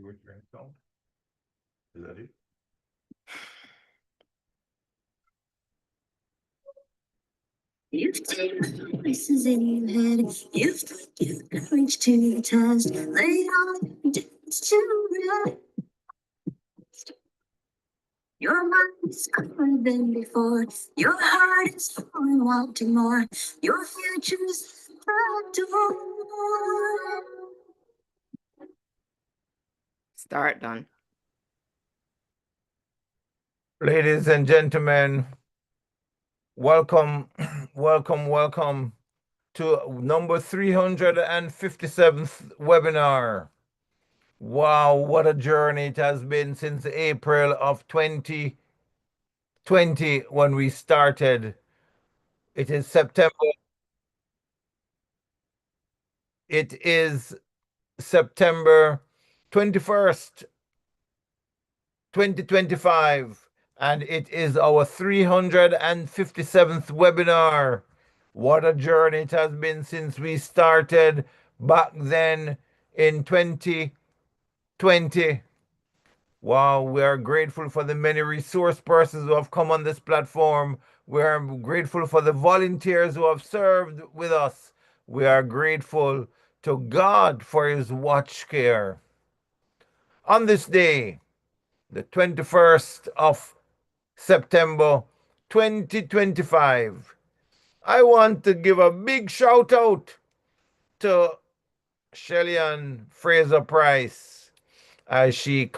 your turn song. Is that it? You've taken voices in your head. You've put your courage to the test. Lay on dance to rest. Your mind is cooler than before. Your heart is full and wanting more. Your future's the door. Start done. Ladies and gentlemen, welcome, welcome to number 357th webinar. Wow, what a journey it has been since April of 2020 when we started. It is September. It is September 21st, 2025, and it is our 357th webinar. What a journey it has been since we started back then in 2020. Wow, we are grateful for the many resource persons who have come on this platform. We are grateful for the volunteers who have served with us. We are grateful to God for his watch care. On this day, the 21st of September 2025, I want to give a big shout out to Shelly-Ann Fraser-Price as she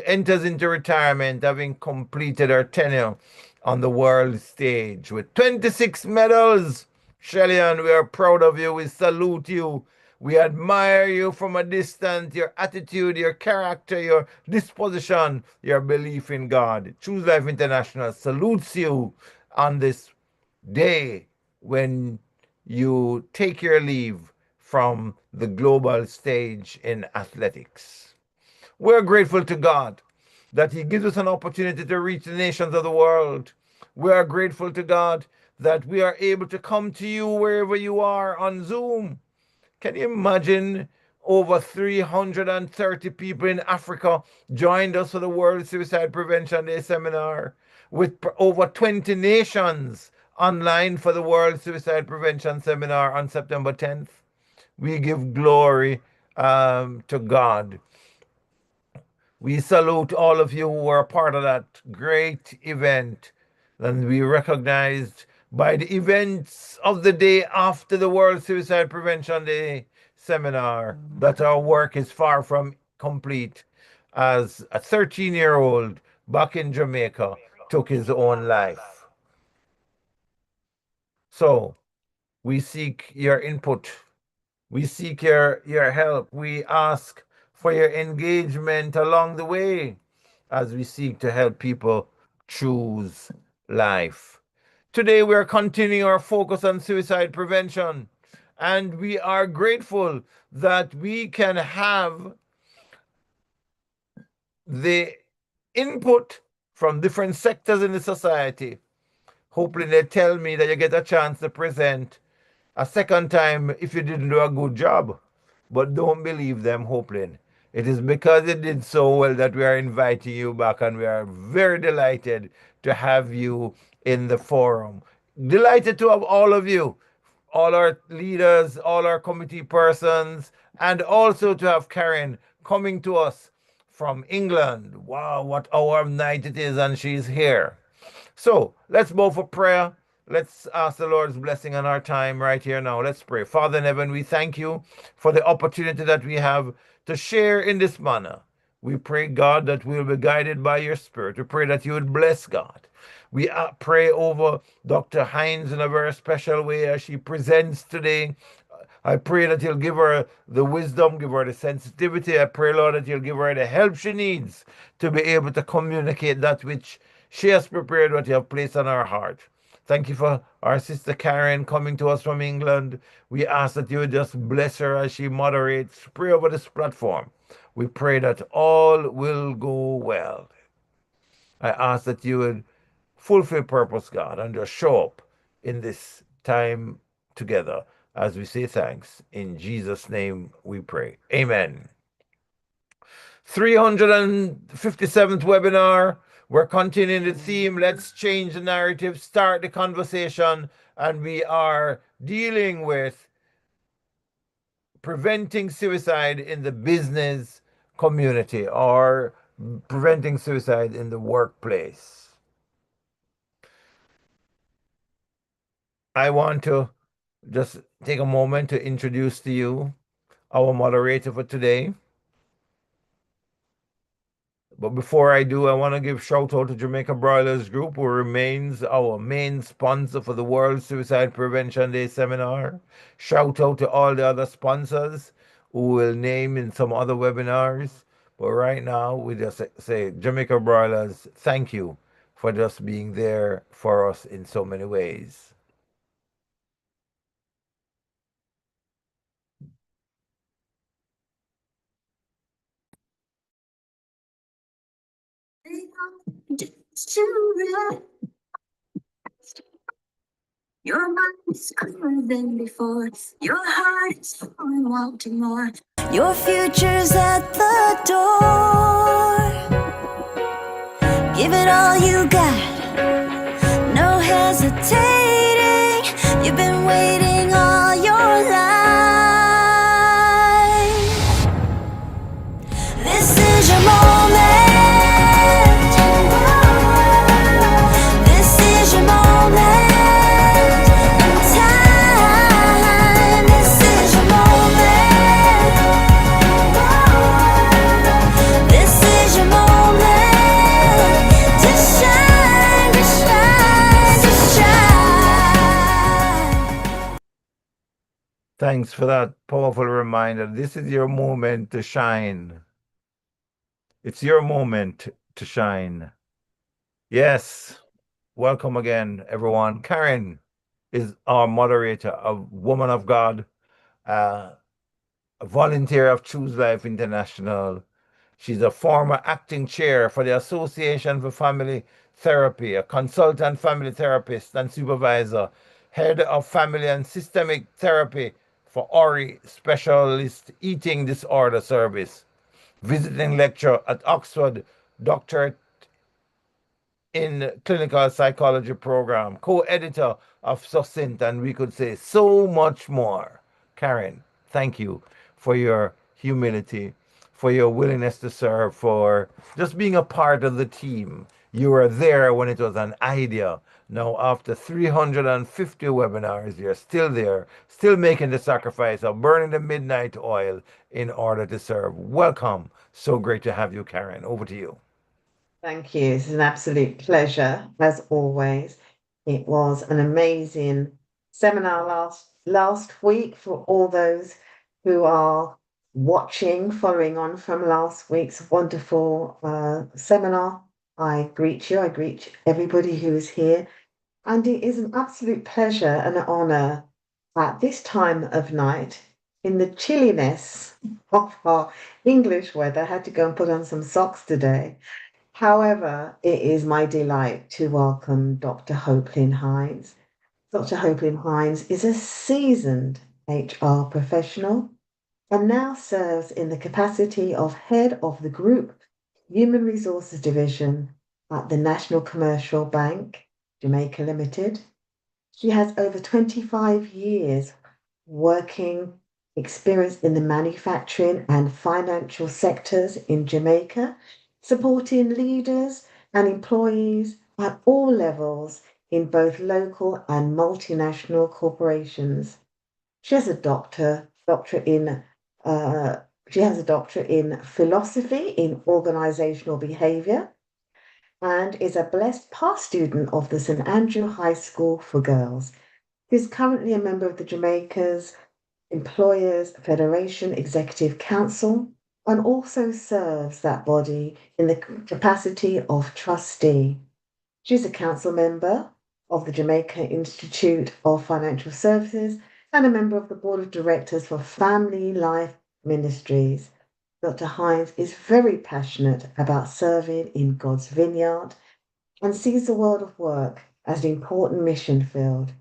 enters into retirement, having completed her tenure on the world stage with 26 medals. Shelly-Ann, we are proud of you. We salute you. We admire you from a distance, your attitude, your character, your disposition, your belief in God. Choose Life International salutes you on this day when you take your leave from the global stage in athletics. We're grateful to God that he gives us an opportunity to reach the nations of the world. We are grateful to God that we are able to come to you wherever you are on Zoom. Can you imagine over 330 people in Africa joined us for the World Suicide Prevention Day seminar, with over 20 nations online for the World Suicide Prevention Seminar on September 10th. We give glory to God. We salute all of you who were part of that great event, and we recognized by the events of the day after the World Suicide Prevention Day seminar that our work is far from complete, as a 13-year-old back in Jamaica took his own life. So we seek your input. We seek your help. We ask for your engagement along the way as we seek to help people choose life. Today, we are continuing our focus on suicide prevention, and we are grateful that we can have the input from different sectors in the society. Hopefully, they tell me that you get a chance to present a second time if you didn't do a good job. But don't believe them, Hopelin. It is because you did so well that we are inviting you back, and we are very delighted to have you in the forum. Delighted to have all of you, all our leaders, all our committee persons, and also to have Karen coming to us from England. Wow, what hour of night it is, and she's here. So let's bow for prayer. Let's ask the Lord's blessing on our time right here now. Let's pray. Father in heaven, we thank you for the opportunity that we have to share in this manner. We pray, God, that we'll be guided by your Spirit. We pray that you would bless, God. We pray over Dr. Hines in a very special way as she presents today. I pray that you'll give her the wisdom, give her the sensitivity. I pray, Lord, that you'll give her the help she needs to be able to communicate that which she has prepared, what you have placed on her heart. Thank you for our sister Karen coming to us from England. We ask that you would just bless her as she moderates. Pray over this platform. We pray that all will go well. I ask that you would fulfill purpose, God, and just show up in this time together as we say thanks. In Jesus' name we pray. Amen. 357th webinar. We're continuing the theme. Let's change the narrative, start the conversation, and we are dealing with preventing suicide in the business community or preventing suicide in the workplace. I want to just take a moment to introduce to you our moderator for today. But before I do, I want to give shout out to Jamaica Broilers Group, who remains our main sponsor for the World Suicide Prevention Day seminar. Shout out to all the other sponsors who will name in some other webinars. But right now, we just say, Jamaica Broilers, thank you for just being there for us in so many ways. Your mind is clearer than before. Your heart is full and wanting more. Your future's at the door. Give it all you got. No hesitating. You've been waiting all your life. This is your moment. This is your moment. Thanks for that powerful reminder. This is your moment to shine. It's your moment to shine. Yes. Welcome again, everyone. Karen is our moderator, a woman of God, a volunteer of Choose Life International. She's a former acting chair for the Association for Family Therapy, a consultant family therapist and supervisor, head of family and systemic therapy for ORI Specialist Eating Disorder Service, visiting lecturer at Oxford, doctorate in clinical psychology program, co-editor of Succinct, and we could say so much more. Karen, thank you for your humility, for your willingness to serve, for just being a part of the team. You were there when it was an idea. Now, after 350 webinars, you're still there, still making the sacrifice of burning the midnight oil in order to serve. Welcome. So great to have you, Karen. Over to you. Thank you. It's an absolute pleasure, as always. It was an amazing seminar last week for all those who are watching, following on from last week's wonderful seminar. I greet you. I greet everybody who is here. And it is an absolute pleasure and an honor at this time of night, in the chilliness of our English weather. I had to go and put on some socks today. However, it is my delight to welcome Dr. Hopelin Hines. Dr. Hopelin Hines is a seasoned HR professional and now serves in the capacity of head of the Group Human Resources Division at the National Commercial Bank, Jamaica Limited. She has over 25 years working experience in the manufacturing and financial sectors in Jamaica, supporting leaders and employees at all levels in both local and multinational corporations. She has a doctorate in philosophy in organizational behavior and is a blessed past student of the St. Andrew High School for Girls. She is currently a member of the Jamaica's Employers Federation Executive Council and also serves that body in the capacity of trustee. She's a council member of the Jamaica Institute of Financial Services and a member of the board of directors for Family Life Ministries. Dr. Hines is very passionate about serving in God's vineyard and sees the world of work as an important mission field.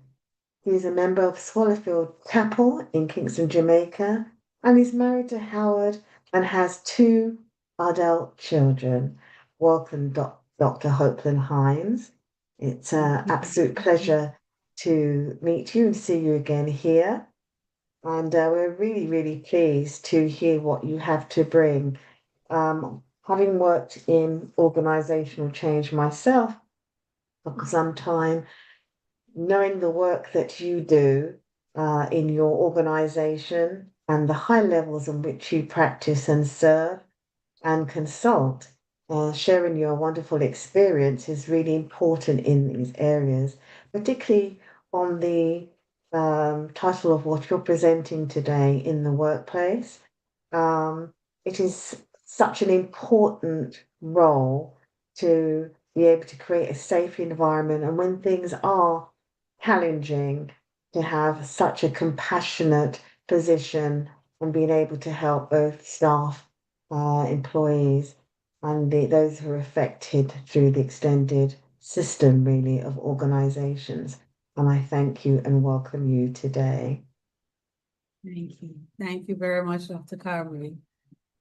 He is a member of Swallowfield Chapel in Kingston, Jamaica, and is married to Howard and has two adult children. Welcome, Dr. Hopelin Hines. It's an absolute pleasure to meet you and see you again here. And we're really, really pleased to hear what you have to bring. Having worked in organizational change myself for some time, knowing the work that you do in your organization and the high levels in which you practice and serve and consult, sharing your wonderful experience is really important in these areas, particularly on the title of what you're presenting today in the workplace. It is such an important role to be able to create a safe environment, and when things are challenging, to have such a compassionate position and being able to help both staff, employees, and those who are affected through the extended system, really, of organizations. And I thank you and welcome you today. Thank you. Thank you very much, Dr. Carberry.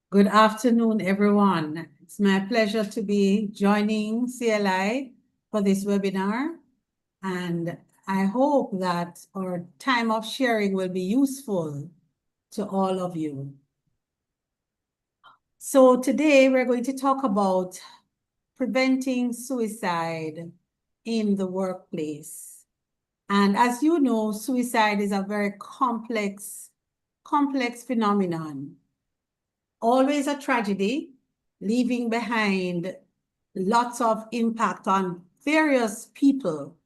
Good afternoon, everyone. It's my pleasure to be joining CLI for this webinar. And I hope that our time of sharing will be useful to all of you. So today we're going to talk about preventing suicide in the workplace. And as you know, suicide is a very complex phenomenon. Always a tragedy, leaving behind lots of impact on various people.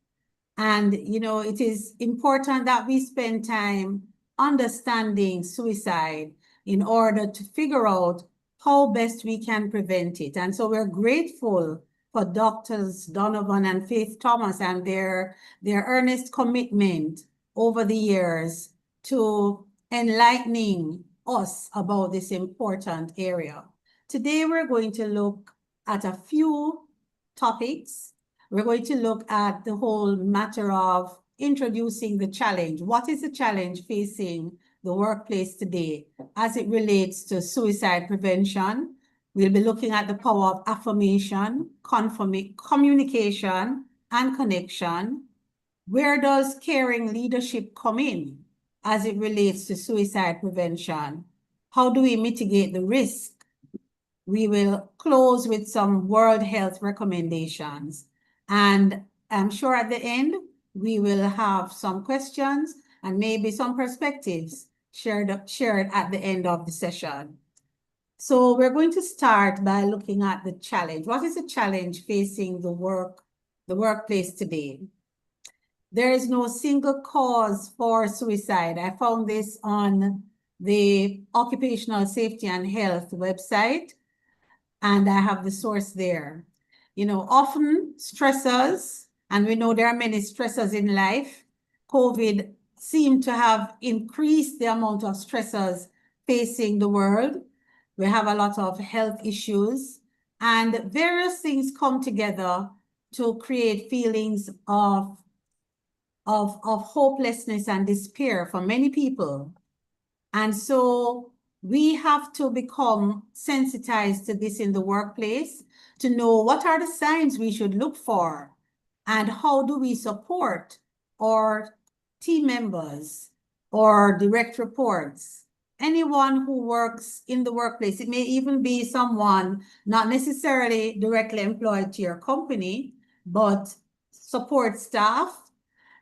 And, you know, it is important that we spend time understanding suicide in order to figure out how best we can prevent it. And so we're grateful for Doctors Donovan and Faith Thomas and their earnest commitment over the years to enlightening us about this important area. Today, we're going to look at a few topics. We're going to look at the whole matter of introducing the challenge. What is the challenge facing the workplace today as it relates to suicide prevention? We'll be looking at the power of affirmation, communication, and connection. Where does caring leadership come in as it relates to suicide prevention? How do we mitigate the risk? We will close with some World Health recommendations. And I'm sure at the end, we will have some questions and maybe some perspectives shared at the end of the session. So we're going to start by looking at the challenge. What is the challenge facing the workplace today? There is no single cause for suicide. I found this on the Occupational Safety and Health website, and I have the source there. You know, often stressors, and we know there are many stressors in life. COVID seemed to have increased the amount of stressors facing the world. We have a lot of health issues, and various things come together to create feelings of hopelessness and despair for many people. And so we have to become sensitized to this in the workplace to know what are the signs we should look for and how do we support our team members or direct reports, anyone who works in the workplace. It may even be someone not necessarily directly employed to your company, but support staff.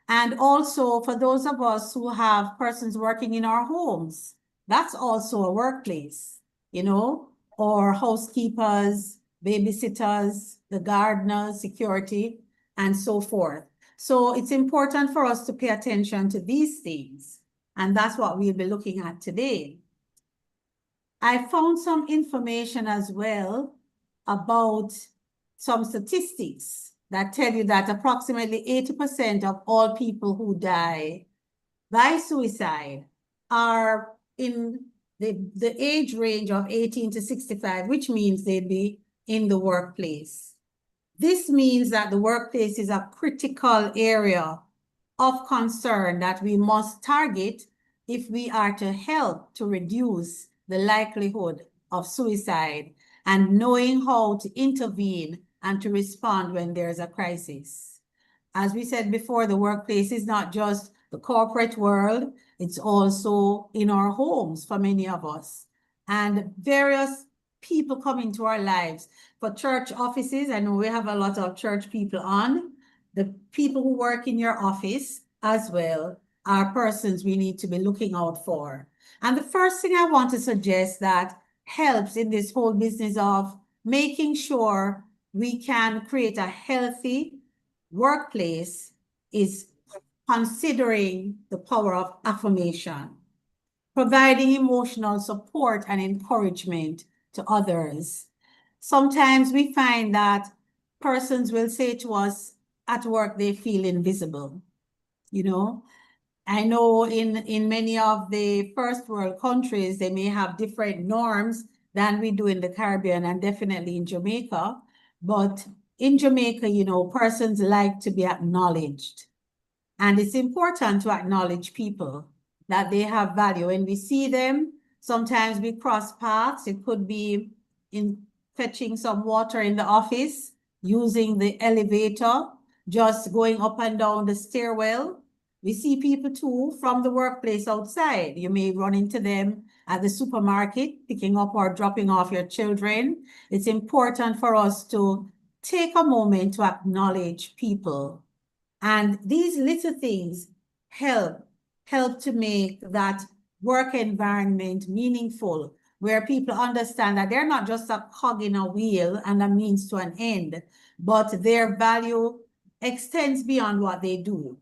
And also for those of us who have persons working in our homes, that's also a workplace, you know, or housekeepers, babysitters, the gardeners, security, and so forth. So it's important for us to pay attention to these things. And that's what we'll be looking at today. I found some information as well about some statistics that tell you that approximately 80% of all people who die by suicide are in the age range of 18 to 65, which means they'd be in the workplace. This means that the workplace is a critical area of concern that we must target if we are to help to reduce the likelihood of suicide. and knowing how to intervene and to respond when there's a crisis. As we said before, the workplace is not just the corporate world, it's also in our homes for many of us. And various people come into our lives. For church offices, I know we have a lot of church people on. The people who work in your office as well are persons we need to be looking out for. And the first thing I want to suggest that helps in this whole business of making sure we can create a healthy workplace is considering the power of affirmation, providing emotional support and encouragement to others. Sometimes we find that persons will say to us at work they feel invisible. You know, I know in many of the first world countries, they may have different norms than we do in the Caribbean and definitely in Jamaica. But in Jamaica, you know, persons like to be acknowledged. And it's important to acknowledge people that they have value. When we see them, sometimes we cross paths. It could be in fetching some water in the office, using the elevator, just going up and down the stairwell. We see people too from the workplace outside. You may run into them at the supermarket, picking up or dropping off your children. It's important for us to take a moment to acknowledge people. And these little things help to make that work environment meaningful, where people understand that they're not just a cog in a wheel and a means to an end, but their value extends beyond what they do.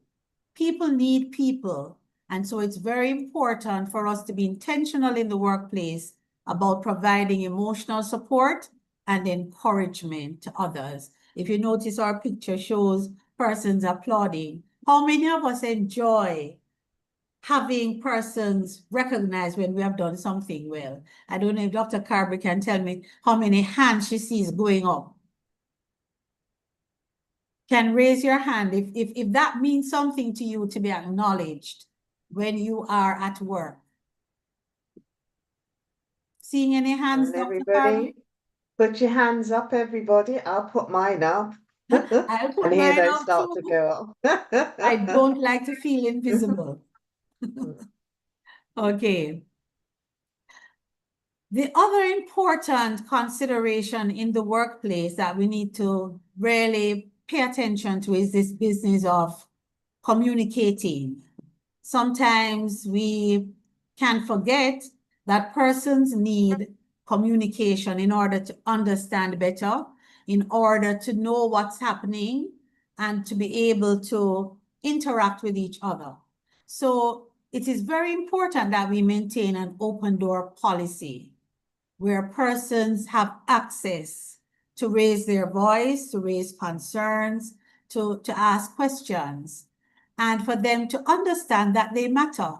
People need people. And so it's very important for us to be intentional in the workplace about providing emotional support and encouragement to others. If you notice, our picture shows persons applauding. How many of us enjoy having persons recognize when we have done something well? I don't know if Dr. Carberry can tell me how many hands she sees going up. Can raise your hand if that means something to you to be acknowledged when you are at work. Seeing any hands, And Dr. everybody, Carberry? put your hands up, everybody. I'll put mine up. I'll put And here mine they up start to too. go up. I don't like to feel invisible. Okay. The other important consideration in the workplace that we need to really pay attention to is this business of communicating. Sometimes we can forget that persons need communication in order to understand better, in order to know what's happening, and to be able to interact with each other. So it is very important that we maintain an open door policy where persons have access to raise their voice, to raise concerns, to ask questions, and for them to understand that they matter.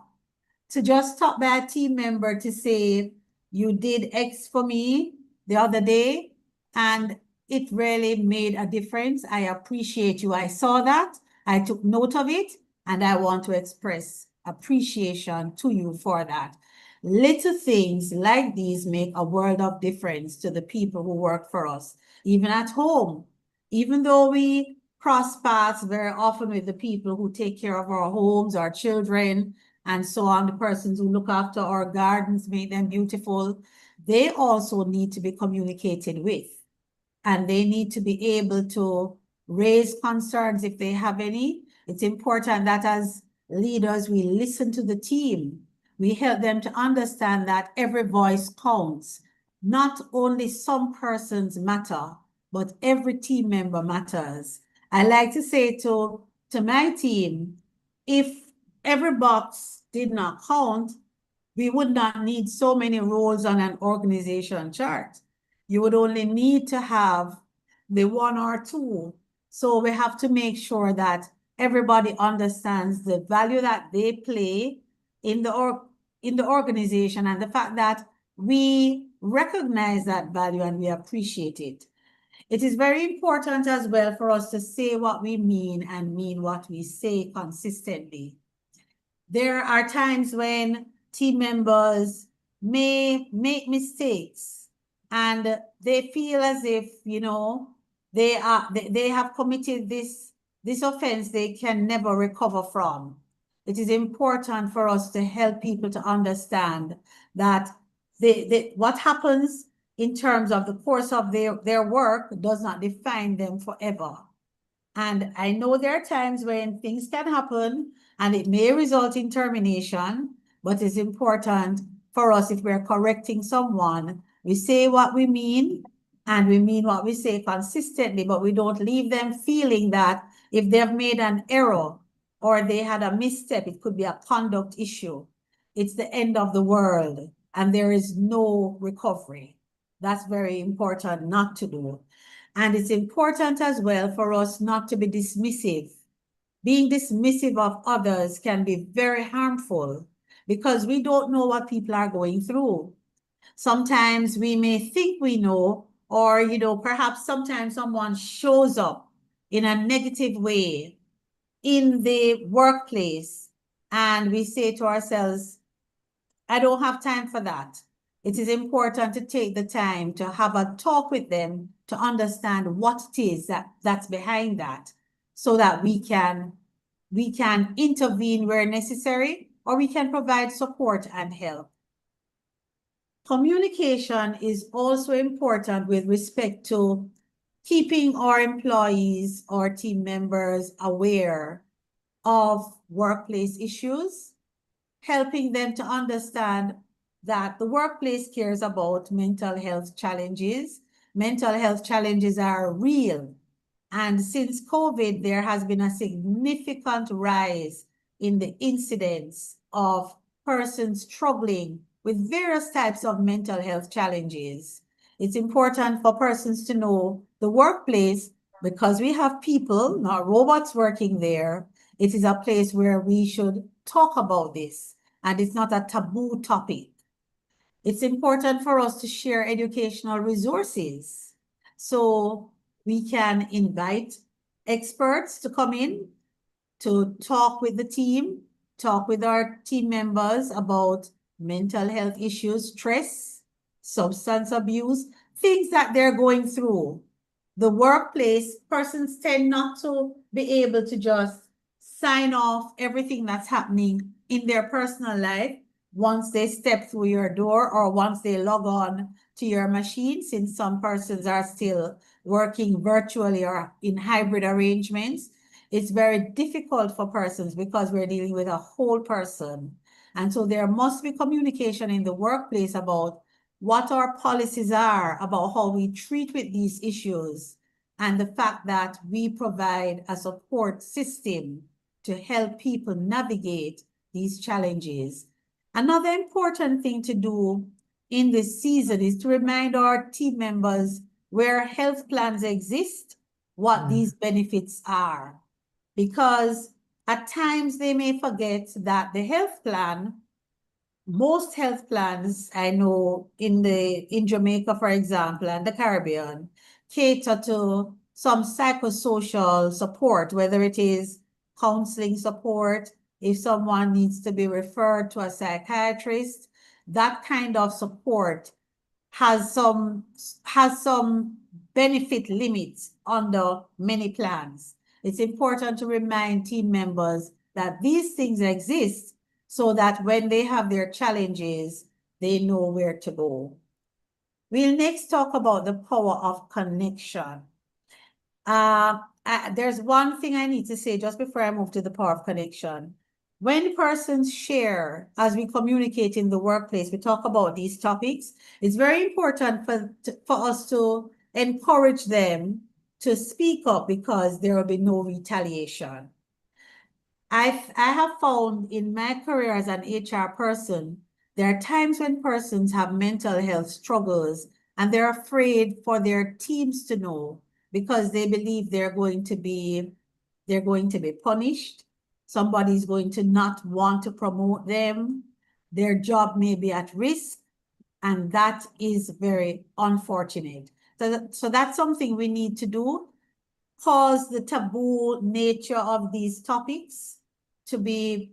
To just stop by a team member to say, you did X for me the other day, and it really made a difference. I appreciate you. I saw that. I took note of it, and I want to express appreciation to you for that. Little things like these make a world of difference to the people who work for us, even at home. Even though we cross paths very often with the people who take care of our homes, our children, and so on, the persons who look after our gardens, make them beautiful, they also need to be communicated with. And they need to be able to raise concerns if they have any. It's important that as leaders, we listen to the team. We help them to understand that every voice counts. Not only some persons matter, but every team member matters. I like to say to my team, if every box did not count, we would not need so many roles on an organization chart. You would only need to have the one or two. So we have to make sure that everybody understands the value that they play in the organization, and the fact that we recognize that value and we appreciate it. It is very important as well for us to say what we mean and mean what we say consistently. There are times when team members may make mistakes, and they feel as if, you know, they have committed this offense they can never recover from. It is important for us to help people to understand that what happens in terms of the course of their work does not define them forever. And I know there are times when things can happen and it may result in termination, but it's important for us, if we're correcting someone, we say what we mean and we mean what we say consistently, but we don't leave them feeling that if they've made an error or they had a misstep, it could be a conduct issue. It's the end of the world and there is no recovery. That's very important not to do. And it's important as well for us not to be dismissive. Being dismissive of others can be very harmful because we don't know what people are going through. Sometimes we may think we know, or, you know, perhaps sometimes someone shows up in a negative way in the workplace and we say to ourselves, I don't have time for that. It is important to take the time to have a talk with them to understand what it is that's behind that, so that we can intervene where necessary, or we can provide support and help. Communication is also important with respect to keeping our employees or team members aware of workplace issues, helping them to understand that the workplace cares about mental health challenges. Mental health challenges are real. And since COVID, there has been a significant rise in the incidence of persons struggling with various types of mental health challenges. It's important for persons to know the workplace, because we have people, not robots, working there. It is a place where we should talk about this, and it's not a taboo topic. It's important for us to share educational resources so we can invite experts to come in to talk with the team, talk with our team members about mental health issues, stress, substance abuse, things that they're going through. The workplace, persons tend not to be able to just sign off everything that's happening in their personal life once they step through your door or once they log on to your machine, since some persons are still working virtually or in hybrid arrangements. It's very difficult for persons because we're dealing with a whole person. And so there must be communication in the workplace about what our policies are, about how we treat with these issues, and the fact that we provide a support system to help people navigate these challenges. Another important thing to do in this season is to remind our team members where health plans exist, what these benefits are. Because at times they may forget that the health plan, most health plans I know in Jamaica, for example, and the Caribbean, cater to some psychosocial support, whether it is counseling support, if someone needs to be referred to a psychiatrist, that kind of support has some benefit limits under many plans. It's important to remind team members that these things exist so that when they have their challenges, they know where to go. We'll next talk about the power of connection. There's one thing I need to say just before I move to the power of connection. When persons share, as we communicate in the workplace, we talk about these topics, it's very important for us to encourage them to speak up, because there will be no retaliation. I have found in my career as an HR person, there are times when persons have mental health struggles and they're afraid for their teams to know, because they believe they're going to be punished. Somebody's going to not want to promote them. Their job may be at risk, and that is very unfortunate. So that's something we need to do, cause the taboo nature of these topics to be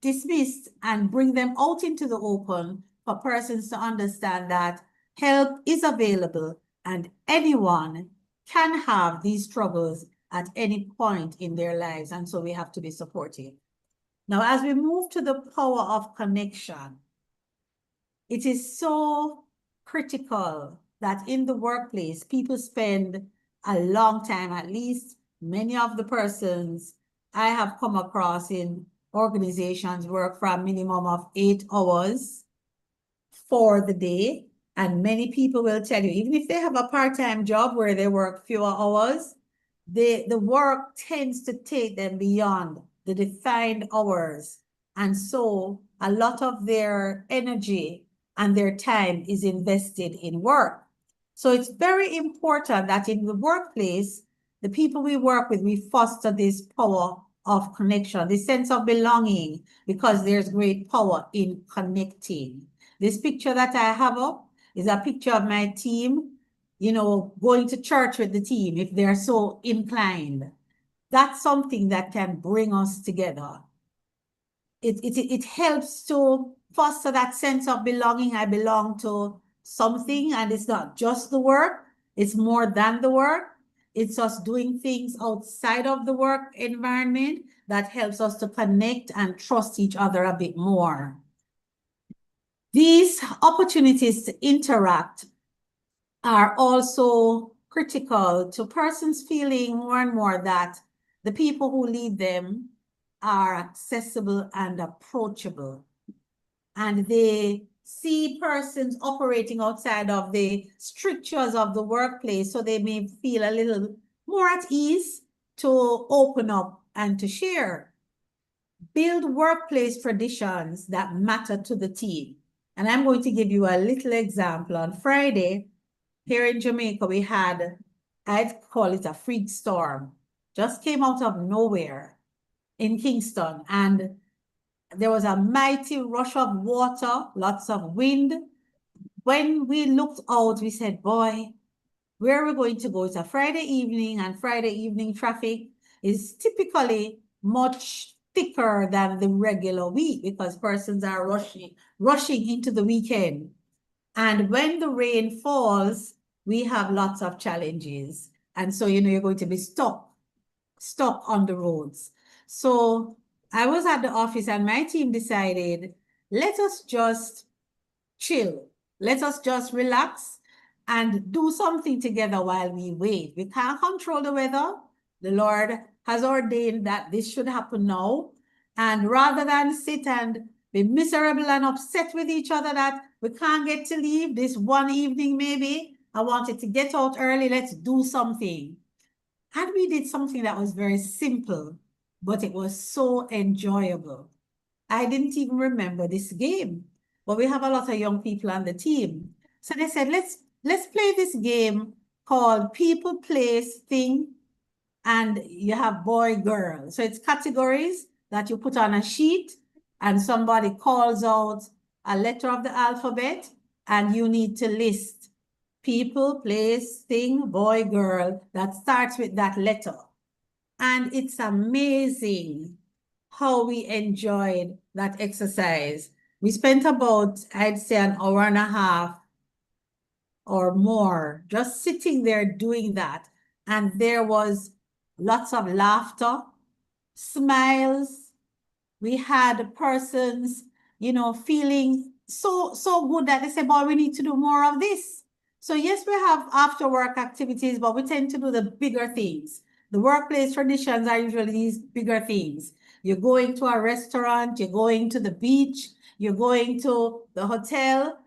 dismissed and bring them out into the open for persons to understand that Help is available, and anyone can have these struggles at any point in their lives, and so we have to be supportive. Now, as we move to the power of connection, it is so critical that in the workplace, people spend a long time, at least many of the persons I have come across in organizations work for a minimum of 8 hours for the day. And many people will tell you, even if they have a part-time job where they work fewer hours, the work tends to take them beyond the defined hours. And so a lot of their energy and their time is invested in work. So it's very important that in the workplace, the people we work with, we foster this power of connection, this sense of belonging, because there's great power in connecting. This picture that I have up is a picture of my team, you know, going to church with the team if they're so inclined. That's something that can bring us together. It helps to foster that sense of belonging. I belong to something, and it's not just the work, it's more than the work. It's us doing things outside of the work environment that helps us to connect and trust each other a bit more. These opportunities to interact are also critical to persons feeling more and more that the people who lead them are accessible and approachable. And they see persons operating outside of the strictures of the workplace, so they may feel a little more at ease to open up and to share. Build workplace traditions that matter to the team. And I'm going to give you a little example. On Friday, here in Jamaica, we had, I'd call it a freak storm, just came out of nowhere in Kingston. And there was a mighty rush of water, lots of wind. When we looked out, we said, boy, where are we going to go? It's a Friday evening, and Friday evening traffic is typically much thicker than the regular week because persons are rushing into the weekend. And when the rain falls, we have lots of challenges. And so, you know, you're going to be stuck on the roads. So I was at the office and my team decided, let us just chill. Let us just relax and do something together while we wait. We can't control the weather. The Lord has ordained that this should happen now. And rather than sit and be miserable and upset with each other that we can't get to leave this one evening, maybe, I wanted to get out early, let's do something. And we did something that was very simple, but it was so enjoyable. I didn't even remember this game, but we have a lot of young people on the team. So they said, let's play this game called People, Place, Thing, and you have boy, girl. So it's categories that you put on a sheet, and somebody calls out a letter of the alphabet, and you need to list people, place, thing, boy, girl that starts with that letter. And it's amazing how we enjoyed that exercise. We spent about, I'd say, an hour and a half or more just sitting there doing that. And there was lots of laughter, smiles. We had persons, you know, feeling so good that they say, boy, we need to do more of this. So yes, we have after work activities, but we tend to do the bigger things. The workplace traditions are usually these bigger things. You're going to a restaurant, you're going to the beach, you're going to the hotel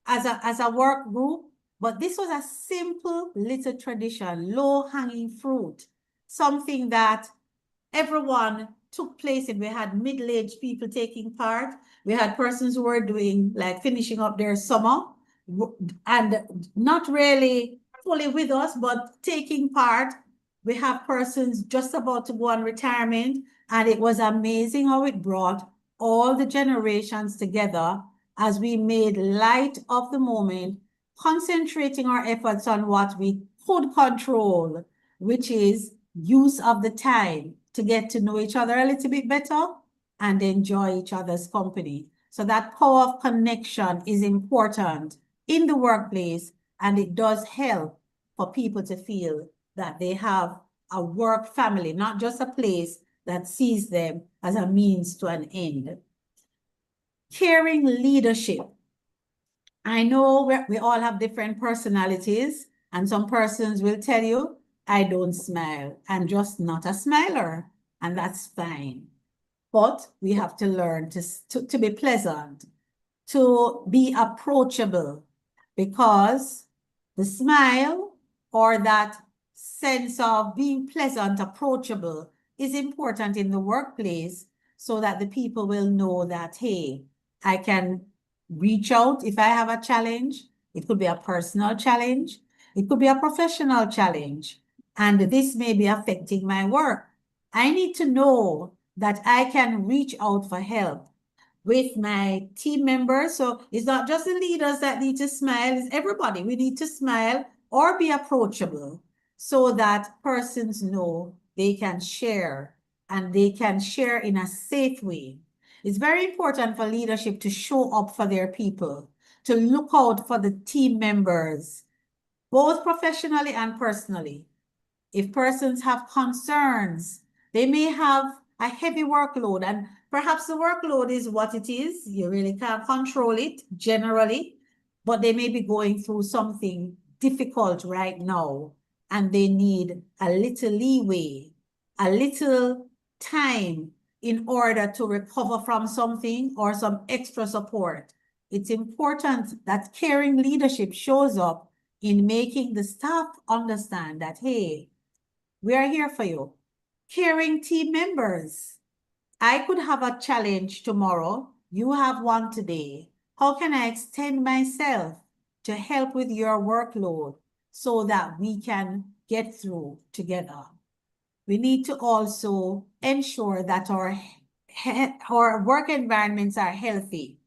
as a work group. But this was a simple little tradition, low-hanging fruit, something that everyone took place in. We had middle-aged people taking part. We had persons who were doing, like, finishing up their summer and not really fully with us, but taking part. We have persons just about to go on retirement, and it was amazing how it brought all the generations together as we made light of the moment, concentrating our efforts on what we could control, which is use of the time to get to know each other a little bit better and enjoy each other's company. So that power of connection is important in the workplace, and it does help for people to feel that they have a work family, not just a place that sees them as a means to an end. Caring leadership. I know we all have different personalities, and some persons will tell you, I don't smile. I'm just not a smiler, and that's fine. But we have to learn to be pleasant, to be approachable, because the smile or that sense of being pleasant, approachable is important in the workplace, so that the people will know that, hey, I can reach out if I have a challenge. It could be a personal challenge. It could be a professional challenge. And this may be affecting my work. I need to know that I can reach out for help with my team members. So it's not just the leaders that need to smile, it's everybody. We need to smile or be approachable so that persons know they can share, and they can share in a safe way. It's very important for leadership to show up for their people, to look out for the team members, both professionally and personally. If persons have concerns, they may have a heavy workload, and perhaps the workload is what it is. You really can't control it generally, but they may be going through something difficult right now, and they need a little leeway, a little time in order to recover from something or some extra support. It's important that caring leadership shows up in making the staff understand that, hey, we are here for you. Caring team members. I could have a challenge tomorrow. You have one today. How can I extend myself to help with your workload so that we can get through together? We need to also ensure that our work environments are healthy,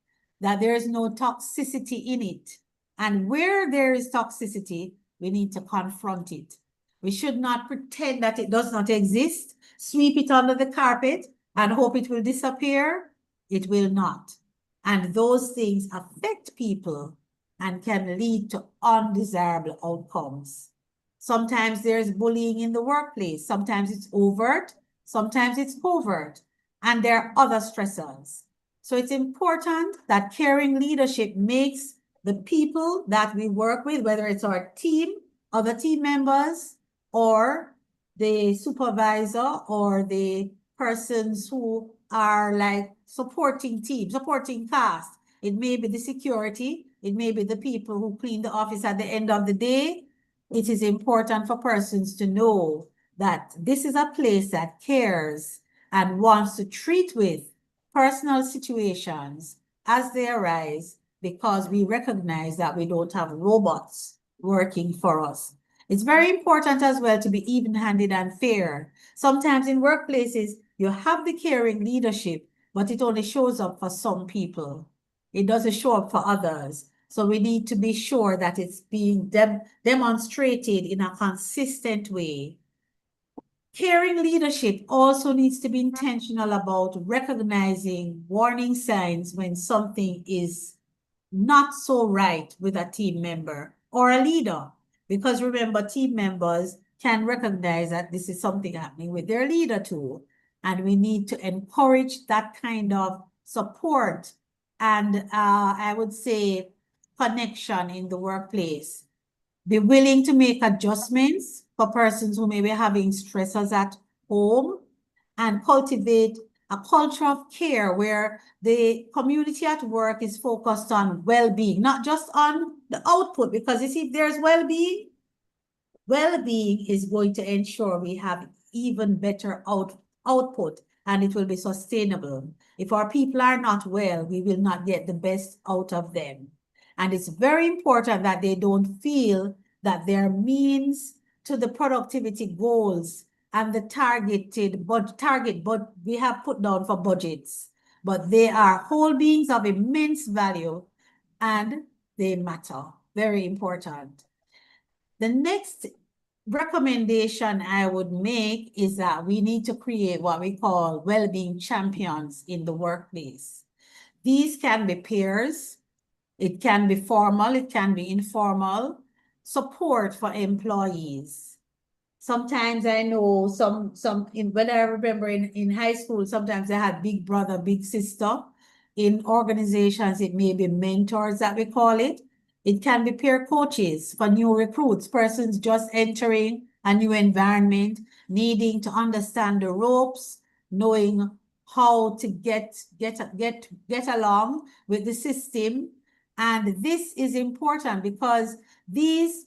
that there is no toxicity in it. And where there is toxicity, we need to confront it. We should not pretend that it does not exist, sweep it under the carpet, and hope it will disappear. It will not. And those things affect people and can lead to undesirable outcomes. Sometimes there's bullying in the workplace. Sometimes it's overt, sometimes it's covert, and there are other stressors. So it's important that caring leadership makes the people that we work with, whether it's our team, other team members, or the supervisor, or the persons who are like supporting team, supporting cast. It may be the security, it may be the people who clean the office at the end of the day. It is important for persons to know that this is a place that cares and wants to treat with personal situations as they arise, because we recognize that we don't have robots working for us. It's very important as well to be even-handed and fair. Sometimes in workplaces, you have the caring leadership, but it only shows up for some people. It doesn't show up for others. So we need to be sure that it's being demonstrated in a consistent way. Caring leadership also needs to be intentional about recognizing warning signs when something is not so right with a team member or a leader. Because remember, team members can recognize that this is something happening with their leader too. And we need to encourage that kind of support and I would say connection in the workplace. Be willing to make adjustments for persons who may be having stressors at home, and cultivate a culture of care where the community at work is focused on well-being, not just on the output, because you see, if there's well-being, well-being is going to ensure we have even better output, and it will be sustainable. If our people are not well, we will not get the best out of them. And it's very important that they don't feel that their means to the productivity goals and the target we have put down for budgets, but they are whole beings of immense value and they matter. Very important. The next recommendation I would make is that we need to create what we call well-being champions in the workplace. These can be peers, It can be formal, it can be informal. Support for employees. Sometimes I know when I remember in high school, sometimes they had big brother, big sister. In organizations, it may be mentors that we call it. It can be peer coaches for new recruits, persons just entering a new environment, needing to understand the ropes, knowing how to get along with the system. And this is important because these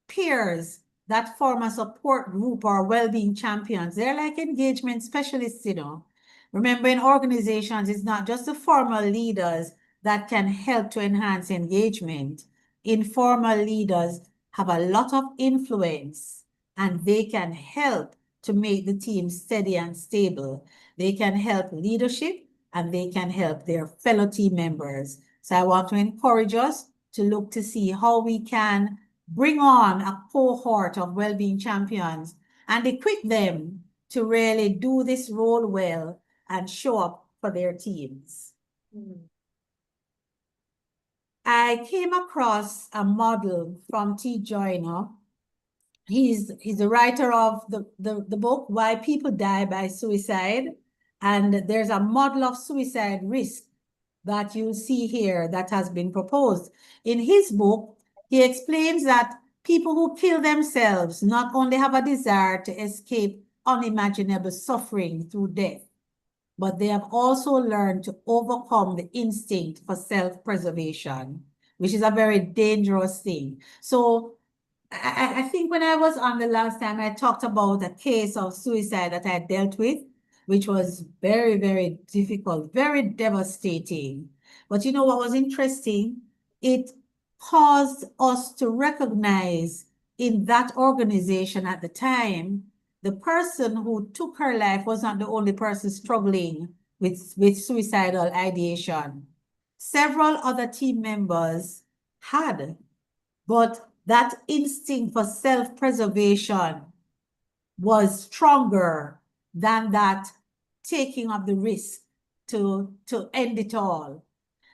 peers that form a support group or well-being champions, they're like engagement specialists, you know. Remember, in organizations, it's not just the formal leaders that can help to enhance engagement. Informal leaders have a lot of influence and they can help to make the team steady and stable. They can help leadership and they can help their fellow team members. So I want to encourage us to look to see how we can bring on a cohort of well-being champions and equip them to really do this role well and show up for their teams. I came across a model from T. Joyner. He's the writer of the book, Why People Die by Suicide. And there's a model of suicide risk that you see here that has been proposed. In his book, he explains that people who kill themselves not only have a desire to escape unimaginable suffering through death, but they have also learned to overcome the instinct for self-preservation, which is a very dangerous thing. So I think when I was on the last time, I talked about a case of suicide that I dealt with, which was very, very difficult, very devastating. But you know what was interesting? It caused us to recognize in that organization at the time, the person who took her life was not the only person struggling with suicidal ideation. Several other team members had, but that instinct for self-preservation was stronger than that taking of the risk to end it all.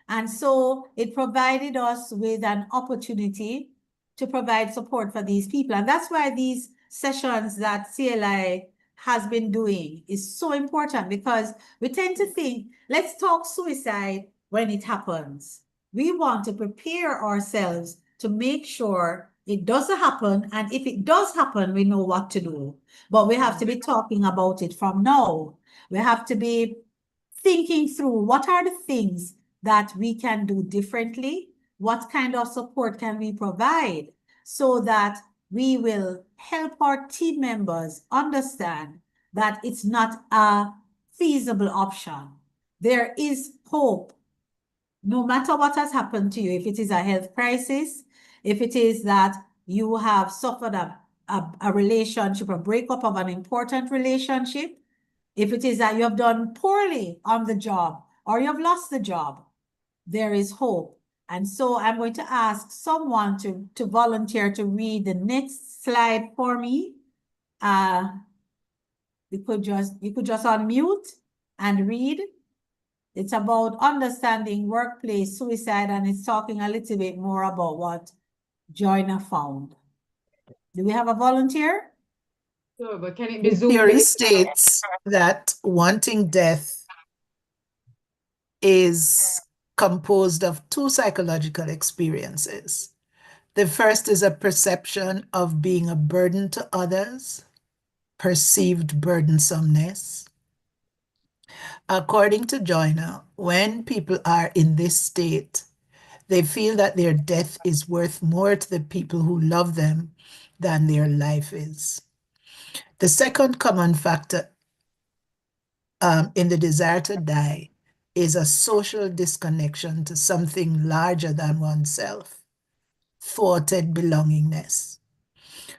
And so it provided us with an opportunity to provide support for these people. And that's why these sessions that CLI has been doing is so important, because we tend to think, let's talk suicide when it happens. We want to prepare ourselves to make sure it doesn't happen. And if it does happen, we know what to do. But we have to be talking about it from now. We have to be thinking through what are the things that we can do differently? What kind of support can we provide so that we will help our team members understand that it's not a feasible option? There is hope. No matter what has happened to you, if it is a health crisis, if it is that you have suffered a relationship, a breakup of an important relationship, if it is that you have done poorly on the job or you have lost the job, there is hope. And so I'm going to ask someone to volunteer to read the next slide for me. You could just unmute and read. It's about understanding workplace suicide, and it's talking a little bit more about what Joyner found. Do we have a volunteer? Sure, but can it The be Zoom theory based? states that wanting death is composed of two psychological experiences. The first is a perception of being a burden to others, perceived burdensomeness. According to Joyner, when people are in this state, they feel that their death is worth more to the people who love them than their life is. The second common factor in the desire to die is a social disconnection to something larger than oneself, thwarted belongingness.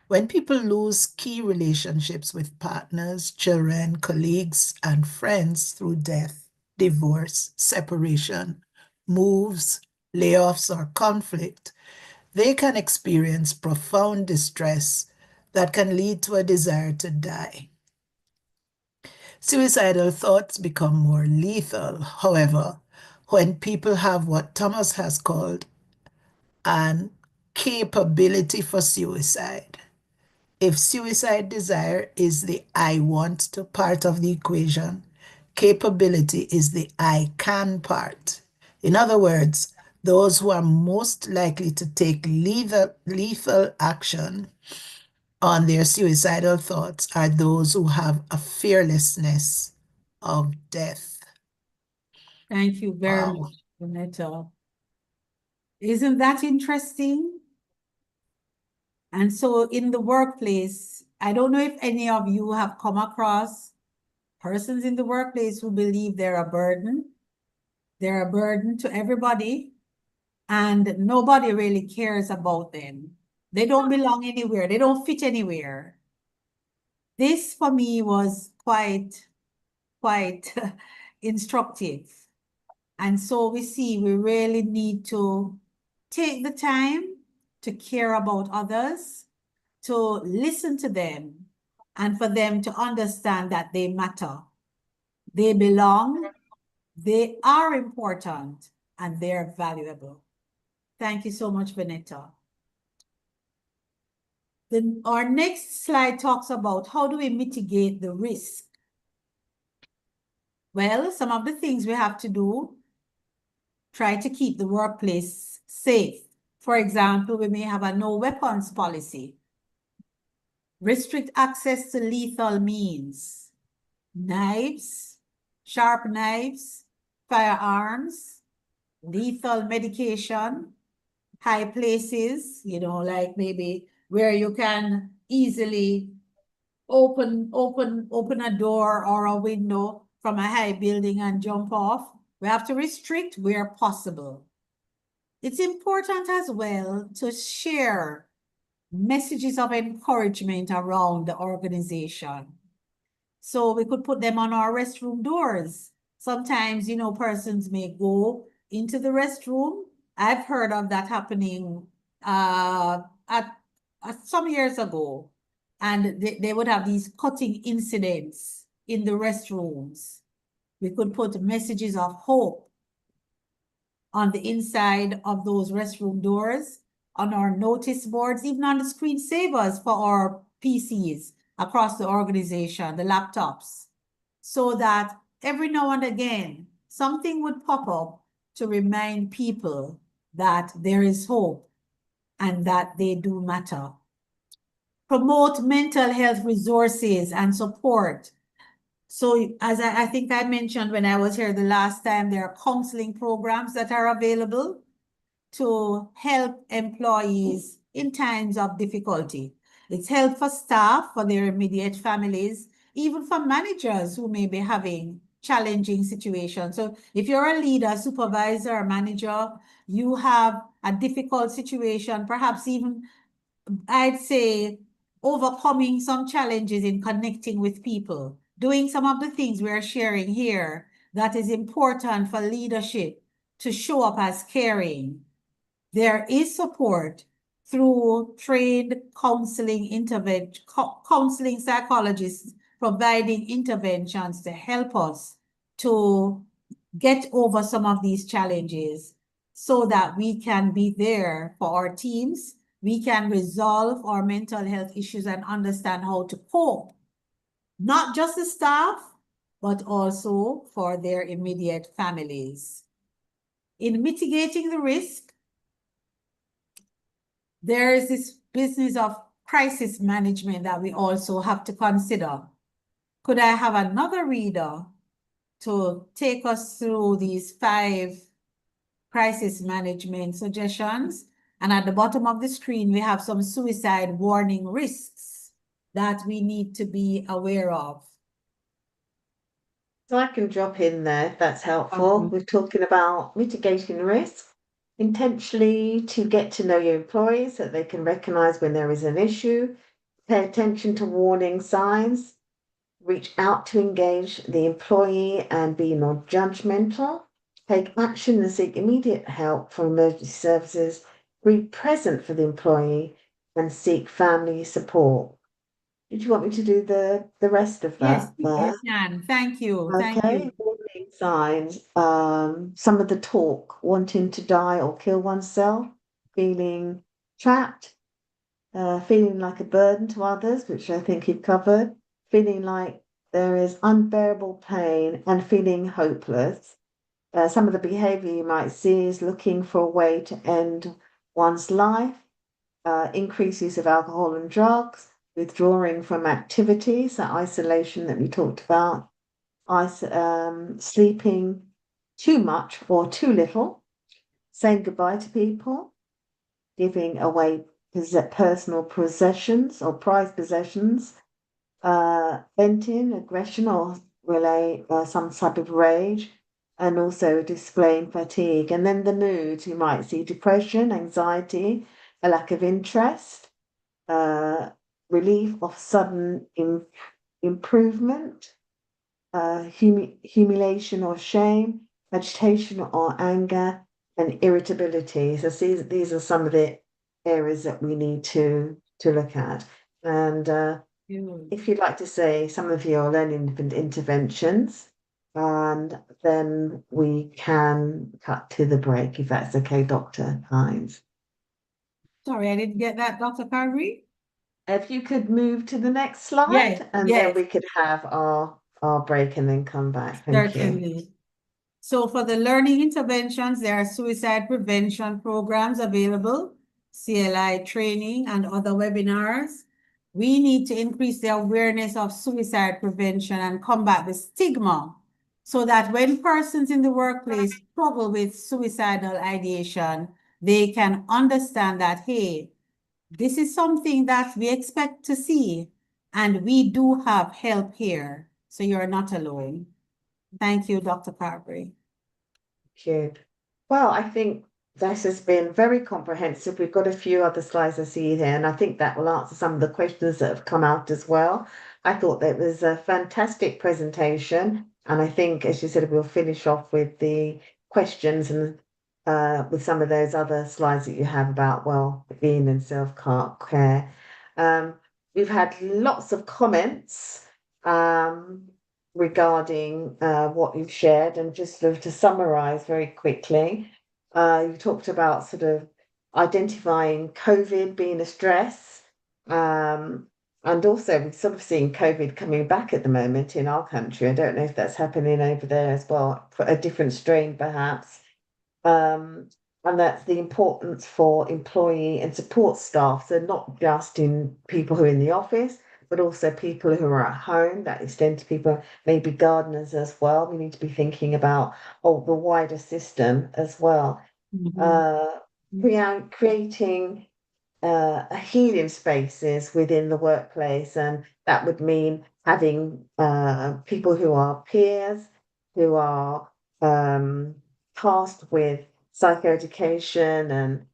When people lose key relationships with partners, children, colleagues, and friends through death, divorce, separation, moves, layoffs, or conflict, they can experience profound distress that can lead to a desire to die. Suicidal thoughts become more lethal, however, when people have what Thomas has called and capability for suicide. If suicide desire is the I want to part of the equation, capability is the I can part. In other words, those who are most likely to take lethal action on their suicidal thoughts are those who have a fearlessness of death. Thank you very Wow. much, Vanetta. Isn't that interesting? And so in the workplace, I don't know if any of you have come across persons in the workplace who believe they're a burden. They're a burden to everybody, and nobody really cares about them. They don't belong anywhere. They don't fit anywhere. This for me was quite instructive. And so we see we really need to take the time to care about others, to listen to them, and for them to understand that they matter. They belong, they are important, and they're valuable. Thank you so much, Vanetta. Then our next slide talks about how do we mitigate the risk. Well, some of the things we have to do, try to keep the workplace safe. For example, we may have a no weapons policy. Restrict access to lethal means. Knives, sharp knives, firearms, lethal medication, high places, like maybe where you can easily open a door or a window from a high building and jump off. We have to restrict where possible. It's important as well to share messages of encouragement around the organization. So we could put them on our restroom doors. Sometimes, persons may go into the restroom. I've heard of that happening at some years ago. And they would have these cutting incidents in the restrooms. We could put messages of hope on the inside of those restroom doors, on our notice boards, even on the screensavers for our PCs across the organization, the laptops, so that every now and again, something would pop up to remind people that there is hope and that they do matter. Promote mental health resources and support. So as I think I mentioned when I was here the last time, there are counseling programs that are available to help employees in times of difficulty. It's help for staff, for their immediate families, even for managers who may be having challenging situations. So if you're a leader, supervisor, or manager, you have a difficult situation, perhaps even, I'd say, overcoming some challenges in connecting with people, doing some of the things we're sharing here that is important for leadership to show up as caring. There is support through trained counseling psychologists providing interventions to help us to get over some of these challenges so that we can be there for our teams. We can resolve our mental health issues and understand how to cope, not just the staff, but also for their immediate families. In mitigating the risk, there is this business of crisis management that we also have to consider. Could I have another reader to take us through these 5 crisis management suggestions? And at the bottom of the screen, we have some suicide warning risks that we need to be aware of. So I can drop in there if that's helpful. We're talking about mitigating risk, intentionally to get to know your employees so that they can recognize when there is an issue, pay attention to warning signs, reach out to engage the employee and be non-judgmental, take action and seek immediate help from emergency services, be present for the employee and seek family support. Did you want me to do the rest of Yes, that you there? can. Thank you. Thank Okay, you. warning signs. Some of the talk, wanting to die or kill oneself, feeling trapped, feeling like a burden to others, which I think you've covered, feeling like there is unbearable pain and feeling hopeless. Some of the behavior you might see is looking for a way to end one's life, increased use of alcohol and drugs, withdrawing from activities, that isolation that we talked about, sleeping too much or too little, saying goodbye to people, giving away personal possessions or prized possessions, venting, aggression, or relay some type of rage, and also displaying fatigue. And then the moods, you might see depression, anxiety, a lack of interest, relief of sudden improvement, humiliation or shame, agitation or anger, and irritability. So these are some of the areas that we need to look at. And if you'd like to say some of your learning interventions, and then we can cut to the break, if that's okay, Dr. Hines. Sorry, I didn't get that, Dr. Carberry. If you could move to the next slide, Yes, and yes. then we could have our break and then come back. Thank you. Certainly. So for the learning interventions, there are suicide prevention programs available, CLI training and other webinars. We need to increase the awareness of suicide prevention and combat the stigma so that when persons in the workplace struggle with suicidal ideation, they can understand that, hey, this is something that we expect to see, and we do have help here, so you're not alone. Thank you, Dr. Carberry. Thank you. Well, I think this has been very comprehensive. We've got a few other slides I see here, and I think that will answer some of the questions that have come out as well. I thought that was a fantastic presentation, and I think, as you said, we'll finish off with the questions and with some of those other slides that you have about well-being and self-care. We've had lots of comments regarding what you've shared, and just sort of to summarize very quickly, you talked about sort of identifying COVID being a stress, and also we're sort of seeing COVID coming back at the moment in our country. I don't know if that's happening over there as well, for a different strain perhaps. And that's the importance for employee and support staff. So not just in people who are in the office, but also people who are at home. That extends to people, maybe gardeners as well. We need to be thinking about the wider system as well. Creating healing spaces within the workplace, and that would mean having people who are peers, who are tasked with psychoeducation and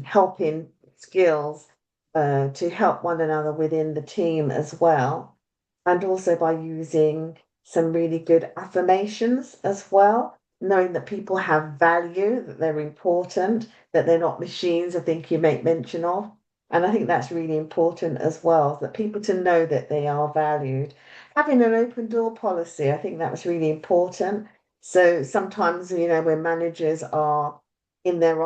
helping skills to help one another within the team as well, and also by using some really good affirmations as well, knowing that people have value, that they're important, that they're not machines, I think you make mention of. And I think that's really important as well, that people to know that they are valued. Having an open door policy, I think that was really important. So sometimes, when managers are in their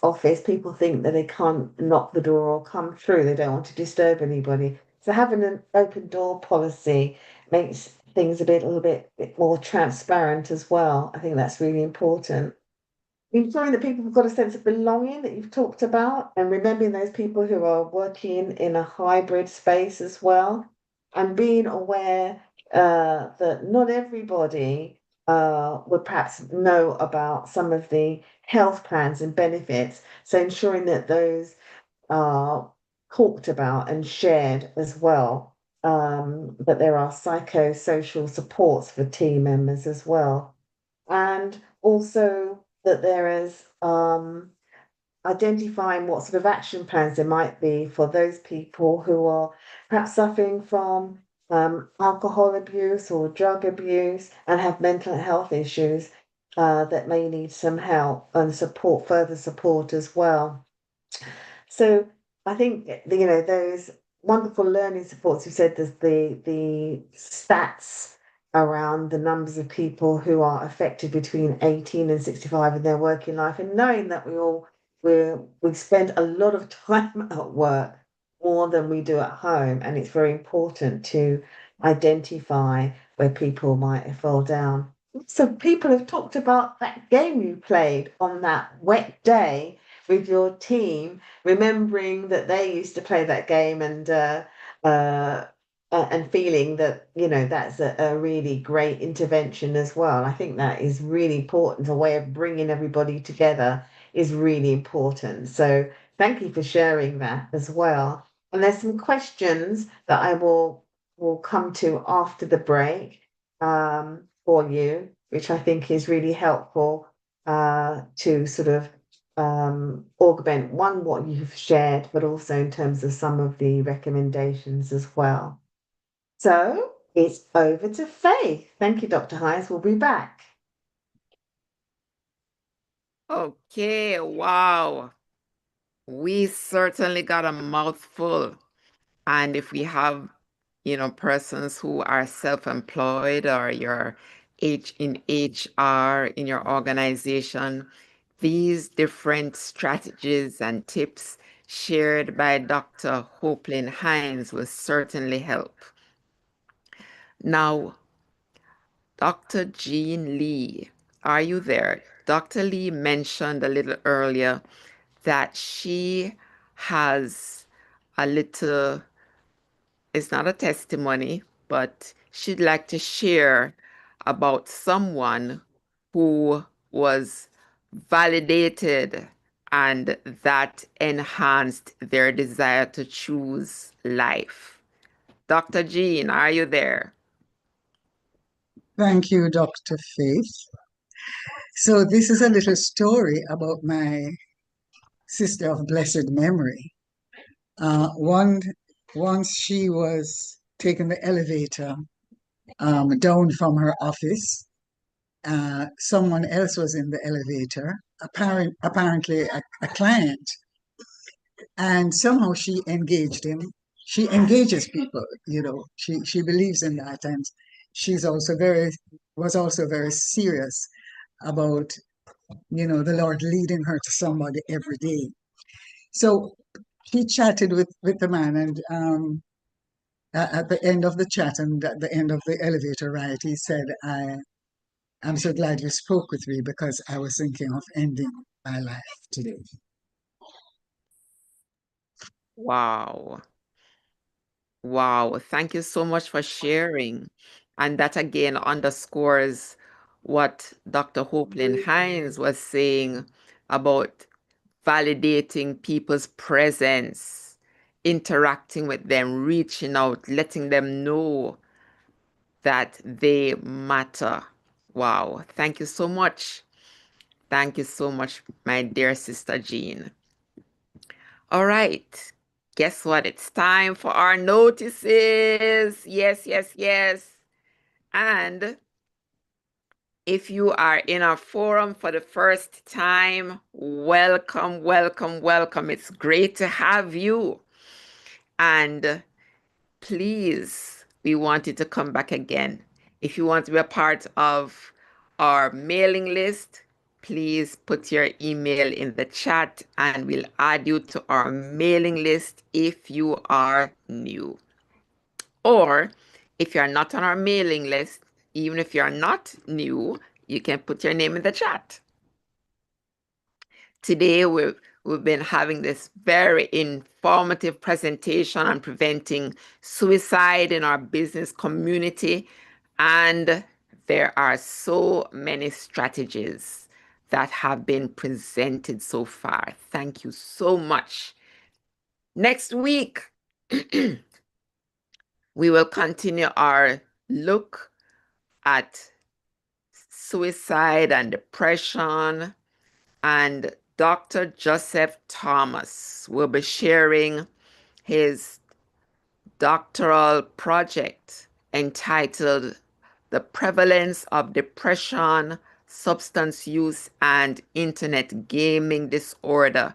office, people think that they can't knock the door or come through. They don't want to disturb anybody. So having an open door policy makes things a little bit more transparent as well. I think that's really important. Ensuring that people have got a sense of belonging that you've talked about, and remembering those people who are working in a hybrid space as well, and being aware that not everybody would perhaps know about some of the health plans and benefits. So ensuring that those are talked about and shared as well. That there are psychosocial supports for team members as well. And also that there is identifying what sort of action plans there might be for those people who are perhaps suffering from alcohol abuse or drug abuse and have mental health issues that may need some help and further support as well. So I think those wonderful learning supports. You said there's the stats around the numbers of people who are affected between 18 and 65 in their working life, and knowing that we all we spend a lot of time at work, more than we do at home, and it's very important to identify where people might fall down. So people have talked about that game you played on that wet day with your team, remembering that they used to play that game, uh, and feeling that, you know, that's a really great intervention as well. I think that is really important. A way of bringing everybody together is really important. So thank you for sharing that as well. And there's some questions that I will come to after the break, for you, which I think is really helpful, to sort of augment one what you've shared, but also in terms of some of the recommendations as well. So it's over to Faith. Thank you, Dr. Hines. We'll be back. Okay, wow. We certainly got a mouthful. And if we have, persons who are self-employed or you're in HR in your organization, these different strategies and tips shared by Dr. Hopelin Hines will certainly help. Now, Dr. Jean Lee, are you there? Dr. Lee mentioned a little earlier that she has a little, it's not a testimony, but she'd like to share about someone who was validated and that enhanced their desire to choose life. Dr. Jean, are you there? Thank you, Dr. Faith. So this is a little story about my sister of blessed memory. Once she was taking the elevator down from her office. Someone else was in the elevator, apparently a client, and somehow she engaged him. She engages people, you know. She believes in that, and she's also was also very serious about, you know, the Lord leading her to somebody every day. So he chatted with the man, and at the end of the chat and at the end of the elevator ride, he said, I'm so glad you spoke with me because I was thinking of ending my life today. Wow. Wow. Thank you so much for sharing. And that again underscores what Dr. Hopelin Hines was saying about validating people's presence, interacting with them, reaching out, letting them know that they matter. Wow. Thank you so much. Thank you so much, my dear sister Jean. All right. Guess what? It's time for our notices. Yes, yes, yes. And if you are in our forum for the first time, welcome, welcome, welcome. It's great to have you. And please, we want you to come back again. If you want to be a part of our mailing list, please put your email in the chat and we'll add you to our mailing list if you are new. Or if you're not on our mailing list, even if you're not new, you can put your name in the chat. Today, we've been having this very informative presentation on preventing suicide in our business community. And there are so many strategies that have been presented so far. Thank you so much. Next week, we will continue our look at suicide and depression, and Dr. Joseph Thomas will be sharing his doctoral project entitled The Prevalence of Depression, Substance Use, and Internet Gaming Disorder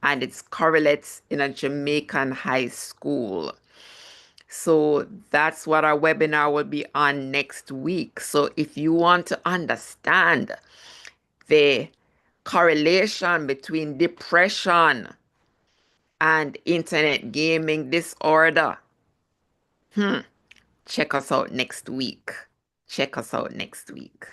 and its Correlates in a Jamaican High School. So that's what our webinar will be on next week. So if you want to understand the correlation between depression and internet gaming disorder. Check us out next week. Check us out next week.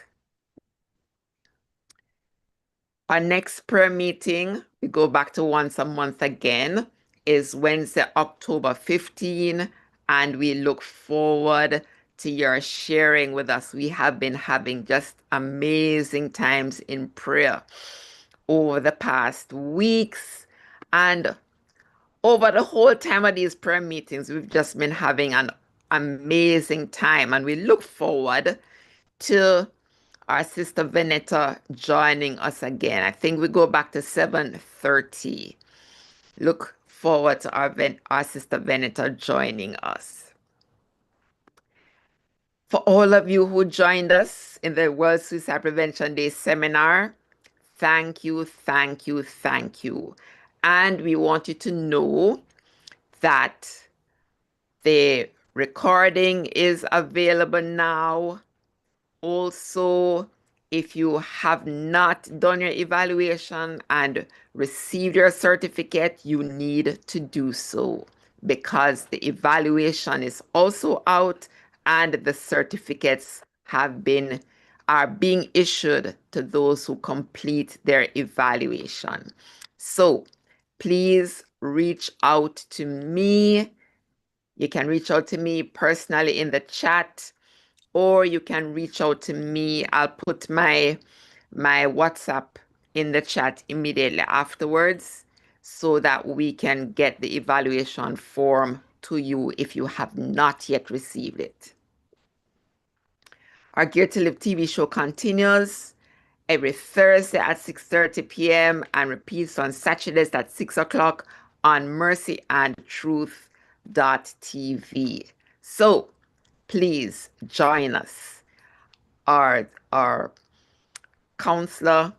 Our next prayer meeting, we go back to once a month again, is Wednesday, October 15, and we look forward to your sharing with us. We have been having just amazing times in prayer over the past weeks, and over the whole time of these prayer meetings, we've just been having an amazing time, and we look forward to our sister Veneta joining us again. I think we go back to 7:30. Look forward to our sister Veneta joining us. For all of you who joined us in the World Suicide Prevention Day seminar, thank you, thank you, thank you. And we want you to know that the recording is available now. Also, if you have not done your evaluation and received your certificate, you need to do so because the evaluation is also out and the certificates are being issued to those who complete their evaluation. So please reach out to me. You can reach out to me personally in the chat, or you can reach out to me. I'll put my WhatsApp in the chat immediately afterwards so that we can get the evaluation form to you if you have not yet received it. Our Gear to Live TV show continues every Thursday at 6:30 p.m. and repeats on Saturdays at 6 o'clock on mercyandtruth.tv. So please join us. Our counselor,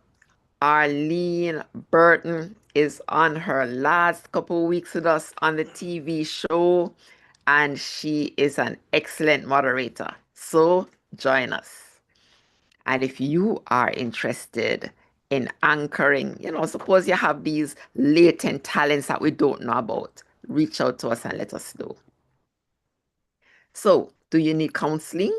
Arlene Burton, is on her last couple weeks with us on the TV show, and she is an excellent moderator. So join us. And if you are interested in anchoring, suppose you have these latent talents that we don't know about, reach out to us and let us know. So, do you need counseling?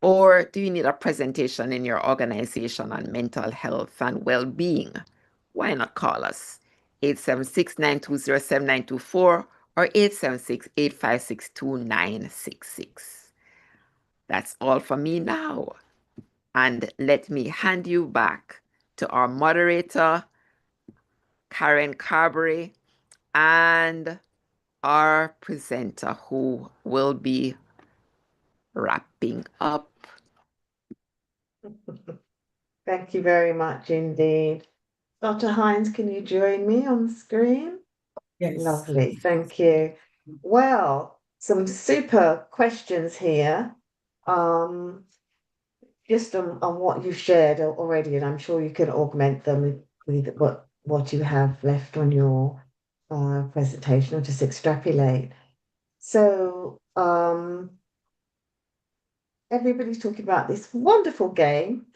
Or do you need a presentation in your organization on mental health and well-being? Why not call us? 876-920-7924 or 876-856-2966. That's all for me now. And let me hand you back to our moderator, Karen Carberry, and our presenter who will be wrapping up. Thank you very much indeed. Dr. Hines, can you join me on the screen? Yes. Lovely, thank you. Well, some super questions here. Just on what you've shared already, and I'm sure you can augment them with what you have left on your presentation or just extrapolate. So everybody's talking about this wonderful game.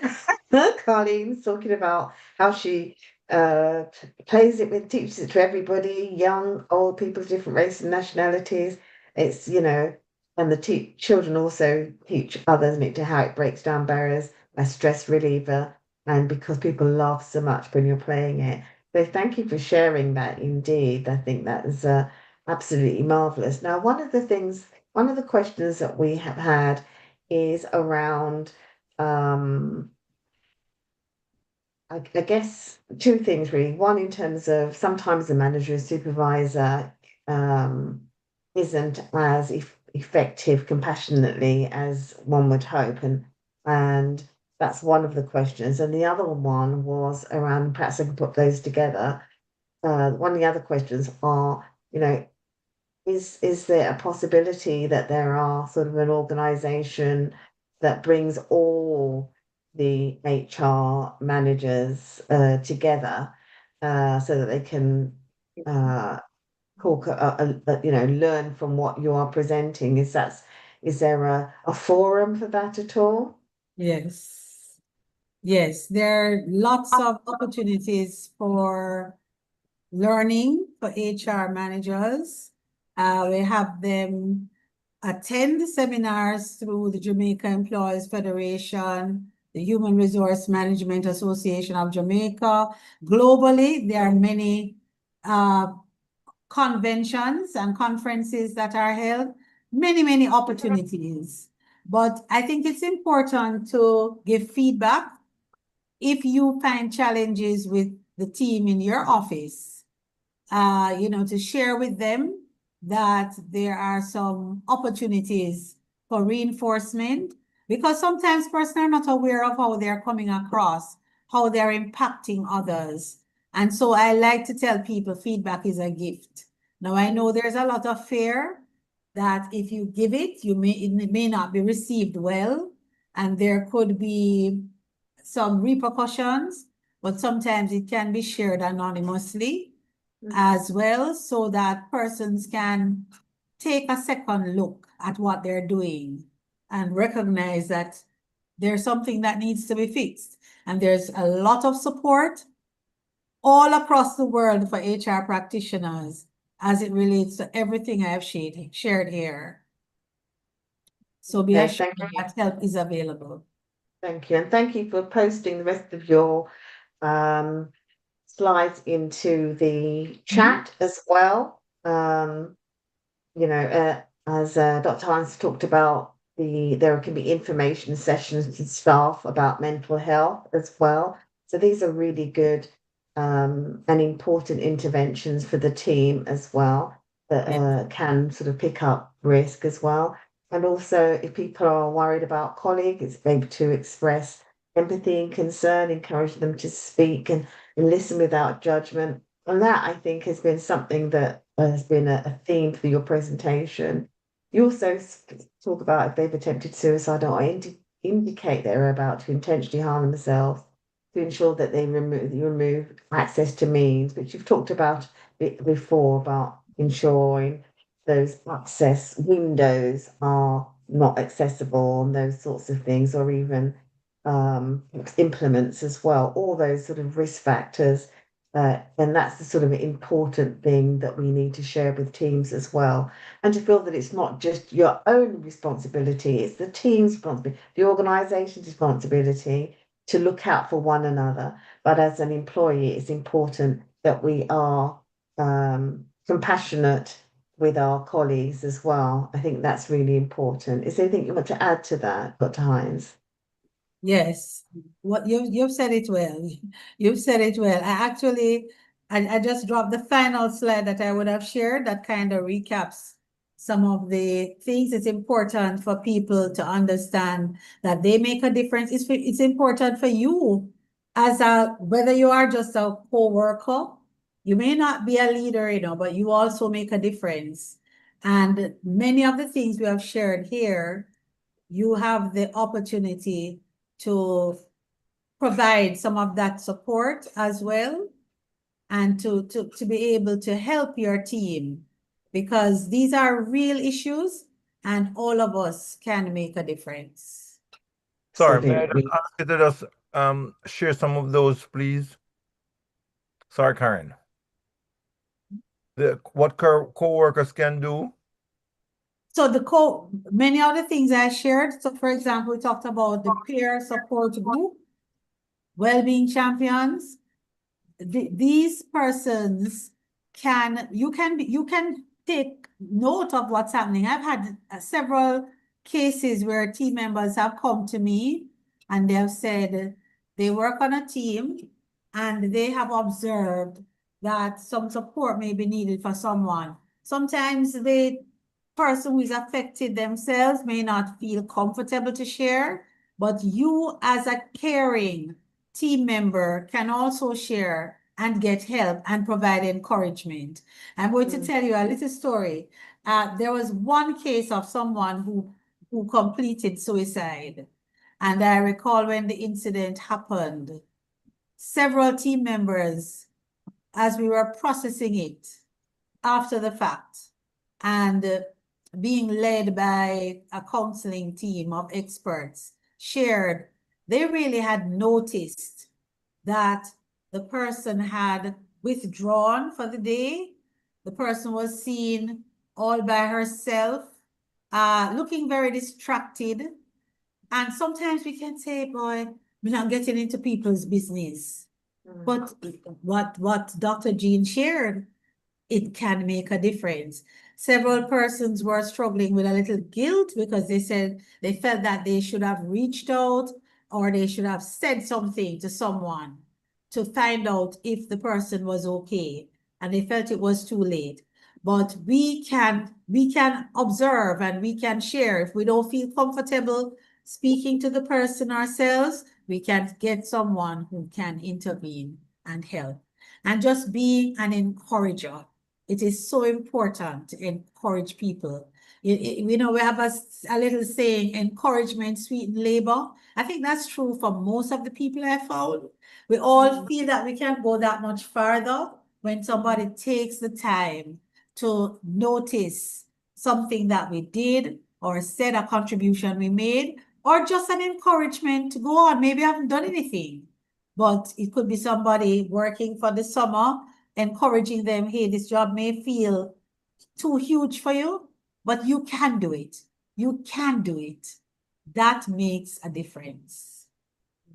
Carlene's talking about how she plays it with, teaches it to everybody, young, old people, different races and nationalities. It's, and the children also teach others to how it breaks down barriers, a stress reliever, and because people laugh so much when you're playing it. So thank you for sharing that indeed. I think that is absolutely marvelous. Now, one of the questions that we have had is around I guess two things really. One, in terms of sometimes the manager or supervisor isn't as effective compassionately as one would hope, and that's one of the questions. And the other one was around, perhaps I can put those together. One of the other questions are, is there a possibility that there are sort of an organization that brings all the HR managers together so that they can talk, learn from what you are presenting? Is there a forum for that at all? Yes. Yes, there are lots of opportunities for learning for HR managers. We have them attend seminars through the Jamaica Employees Federation, the Human Resource Management Association of Jamaica. Globally, there are many conventions and conferences that are held, many opportunities. But I think it's important to give feedback if you find challenges with the team in your office, to share with them that there are some opportunities for reinforcement, because sometimes persons are not aware of how they're coming across, how they're impacting others. And so I like to tell people feedback is a gift. Now, I know there's a lot of fear that if you give it, it may not be received well, and there could be some repercussions, but sometimes it can be shared anonymously as well, so that persons can take a second look at what they're doing and recognize that there's something that needs to be fixed. And there's a lot of support all across the world for HR practitioners as it relates to everything I have shared here. So be assured that help is available. Thank you. And thank you for posting the rest of your slides into the chat as well. As Dr. Hines talked about, there can be information sessions to staff about mental health as well. So these are really good and important interventions for the team as well that can sort of pick up risk as well. And also, if people are worried about colleagues, it's able to express empathy and concern, encourage them to speak and listen without judgment. And that, I think, has been something that has been a theme for your presentation. You also talk about if they've attempted suicide or indicate they're about to intentionally harm themselves, to ensure that they remove access to means, which you've talked about before, about ensuring those access windows are not accessible and those sorts of things, or even implements as well, all those sort of risk factors. And that's the sort of important thing that we need to share with teams as well. And to feel that it's not just your own responsibility, it's the team's responsibility, the organization's responsibility to look out for one another. But as an employee, it's important that we are compassionate with our colleagues as well. I think that's really important. Is there anything you want to add to that, Dr. Hines? Yes, what you've said it well. You've said it well. I just dropped the final slide that I would have shared that kind of recaps some of the things. It's important for people to understand that they make a difference. It's important for you whether you are just a co-worker, you may not be a leader, but you also make a difference. And many of the things we have shared here, you have the opportunity to provide some of that support as well, and to be able to help your team, because these are real issues and all of us can make a difference. Sorry, may I just ask you to just share some of those, please? Sorry, Karen. What co-workers can do? So many of the things I shared. So for example, we talked about the peer support group, well-being champions. These persons you can take note of what's happening. I've had several cases where team members have come to me and they have said they work on a team and they have observed that some support may be needed for someone. Sometimes the person who is affected themselves may not feel comfortable to share, but you as a caring team member can also share and get help and provide encouragement. I'm going to tell you a little story. There was one case of someone who completed suicide. And I recall when the incident happened, several team members, as we were processing it after the fact, and being led by a counseling team of experts, shared they really had noticed that the person had withdrawn for the day. The person was seen all by herself, looking very distracted. And sometimes we can say, boy, we're not getting into people's business. But what Dr. Jean shared, it can make a difference. Several persons were struggling with a little guilt because they said they felt that they should have reached out or they should have said something to someone to find out if the person was okay, and they felt it was too late. But we can observe and we can share. If we don't feel comfortable speaking to the person ourselves, we can get someone who can intervene and help. And just being an encourager. It is so important to encourage people. We have a little saying, encouragement sweeten labor. I think that's true for most of the people I found. We all feel that we can't go that much further when somebody takes the time to notice something that we did or said, a contribution we made, or just an encouragement to go on. Maybe I haven't done anything, but it could be somebody working for the summer, encouraging them, hey, this job may feel too huge for you, but you can do it. You can do it. That makes a difference.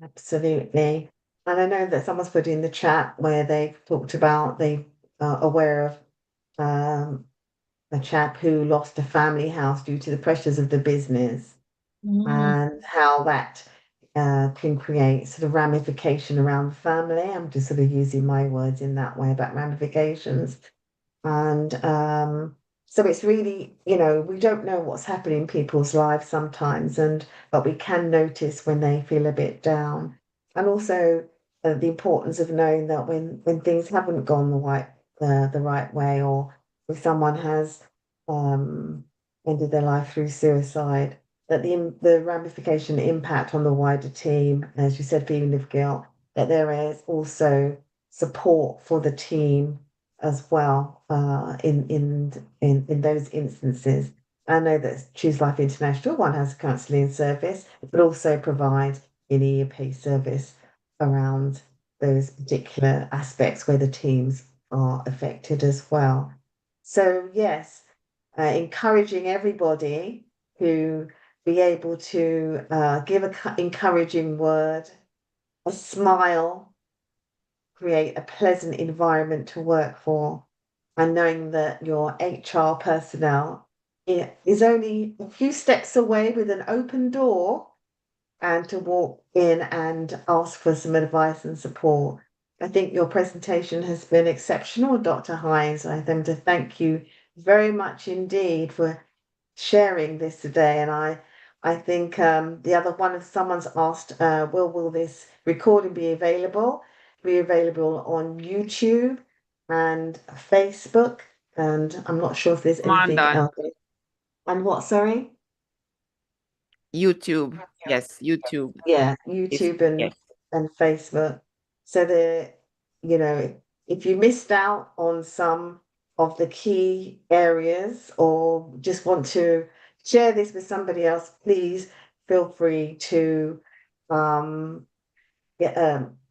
Absolutely. And I know that someone's put in the chat where they've talked about they are aware of a chap who lost a family house due to the pressures of the business and how that can create sort of ramification around the family. I'm just sort of using my words in that way about ramifications. And so it's really, we don't know what's happening in people's lives sometimes, but we can notice when they feel a bit down. And also the importance of knowing that when things haven't gone the right way, or if someone has ended their life through suicide, that the ramification impact on the wider team, as you said, feeling of guilt, that there is also support for the team as well in those instances. I know that Choose Life International one has a counselling service, but also provides an EAP service around those particular aspects where the teams are affected as well. So yes, encouraging everybody who be able to give an encouraging word, a smile, create a pleasant environment to work for, and knowing that your HR personnel is only a few steps away with an open door and to walk in and ask for some advice and support. I think your presentation has been exceptional, Dr. Hines. I want to thank you very much indeed for sharing this today. And I think the other one, if someone's asked, will this recording be available? Be available on YouTube and Facebook. And I'm not sure if there's anything else. And what, sorry? YouTube. Yes, YouTube. Yeah, It's, YouTube yes. and Facebook. So if you missed out on some of the key areas or just want to share this with somebody else, please feel free to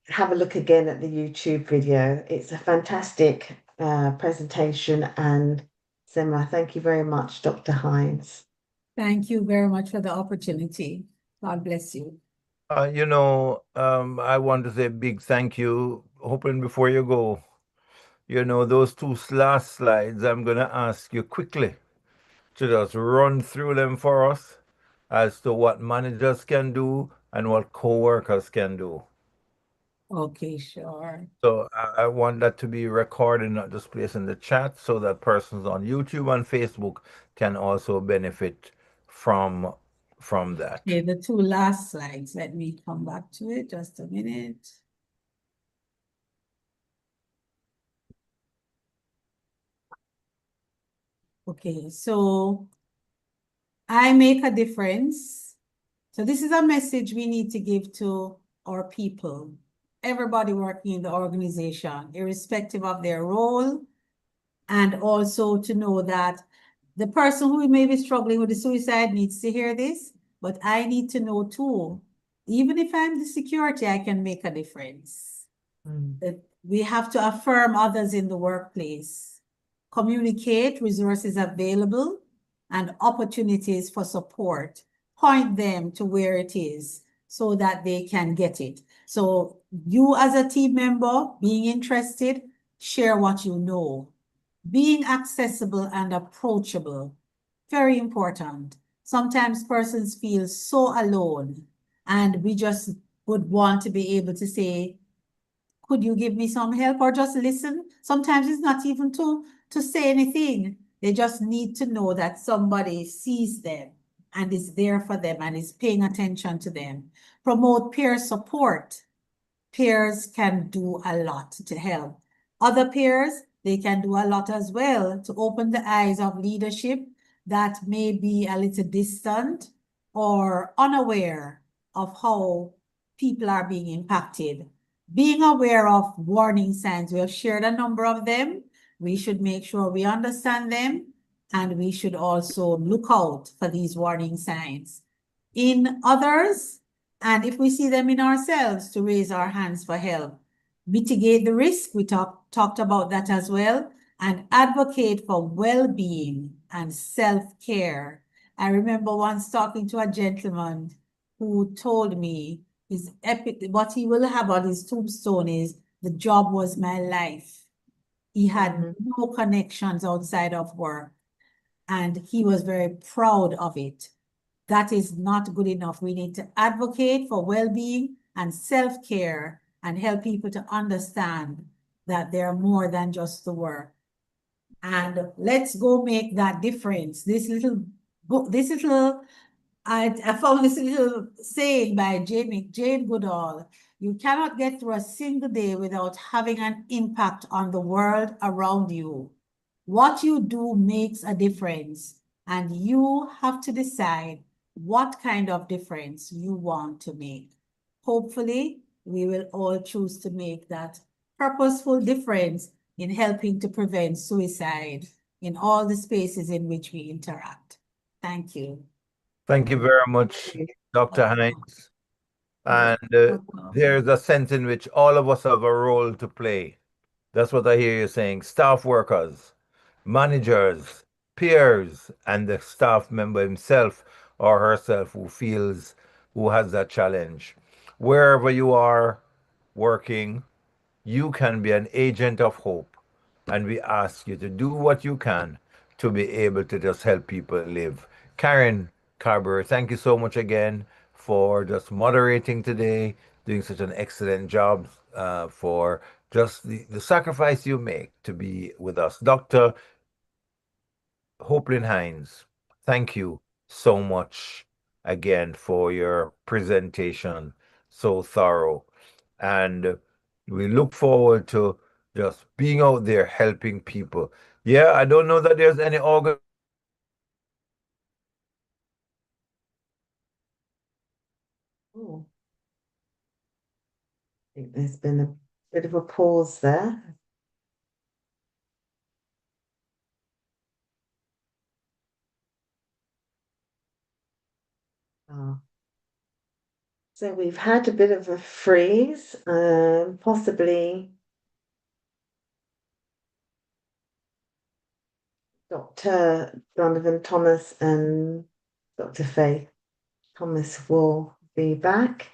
have a look again at the YouTube video. It's a fantastic presentation and seminar. Thank you very much, Dr. Hines. Thank you very much for the opportunity. God bless you. I want to say a big thank you. Hoping before you go, those two last slides, I'm going to ask you quickly to just run through them for us as to what managers can do and what co-workers can do. Okay, sure. So I want that to be recorded, not just placed in the chat, so that persons on YouTube and Facebook can also benefit from that. Okay, the two last slides. Let me come back to it just a minute. Okay, so I make a difference. So this is a message we need to give to our people, everybody working in the organization, irrespective of their role, and also to know that the person who may be struggling with the suicide needs to hear this, but I need to know too Even if I'm the security, I can make a difference. Mm. That we have to affirm others in the workplace, communicate resources available and opportunities for support, point them to where it is so that they can get it. So you as a team member, being interested, share what you know. Being accessible and approachable, very important. Sometimes persons feel so alone, and we just would want to be able to say, could you give me some help, or just listen? Sometimes it's not even to say anything. They just need to know that somebody sees them and is there for them and is paying attention to them. Promote peer support. Peers can do a lot to help. Other peers, they can do a lot as well to open the eyes of leadership that may be a little distant or unaware of how people are being impacted. Being aware of warning signs, we have shared a number of them. We should make sure we understand them, and we should also look out for these warning signs in others, and if we see them in ourselves, to raise our hands for help. Mitigate the risk, we talked about that as well, and advocate for well-being and self-care. I remember once talking to a gentleman who told me his epic, what he will have on his tombstone is, the job was my life. He had no connections outside of work, and he was very proud of it. That is not good enough. We need to advocate for well-being and self-care and help people to understand that they're more than just the work. And let's go make that difference. This little book, I found this little saying by Jane Goodall. You cannot get through a single day without having an impact on the world around you. What you do makes a difference, and you have to decide what kind of difference you want to make. Hopefully, we will all choose to make that purposeful difference in helping to prevent suicide in all the spaces in which we interact. Thank you. Thank you very much, Dr. Hines. And there's a sense in which all of us have a role to play. That's what I hear you saying. Staff workers, managers, peers, and the staff member himself or herself who has that challenge. Wherever you are working, you can be an agent of hope. And we ask you to do what you can to be able to just help people live. Karen Carberry, thank you so much again for just moderating today, doing such an excellent job, for just the sacrifice you make to be with us. Dr. Hopelin Hines, thank you so much again for your presentation, so thorough. And we look forward to just being out there helping people. Yeah, I don't know that there's any organ. Oh, I think there's been a bit of a pause there. Ah. So we've had a bit of a freeze, possibly Dr. Donovan Thomas and Dr. Faith Thomas will be back.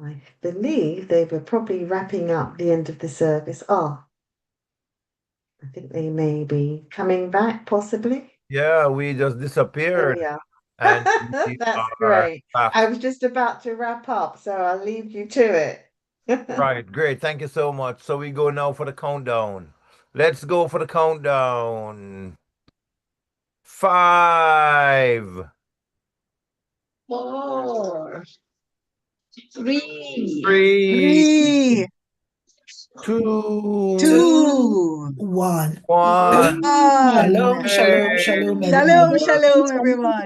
I believe they were probably wrapping up the end of the service. I think they may be coming back, possibly. Yeah, we just There disappeared we are. and we That's are great. back. I was just about to wrap up, so I'll leave you to it. Right, great. Thank you so much. So we go now for the countdown. Let's go for the countdown. 5, 4, 3, 3, 3, 2, 2, 1. 1. one. Shalom, shalom, shalom, Shalom, everyone. shalom, everyone.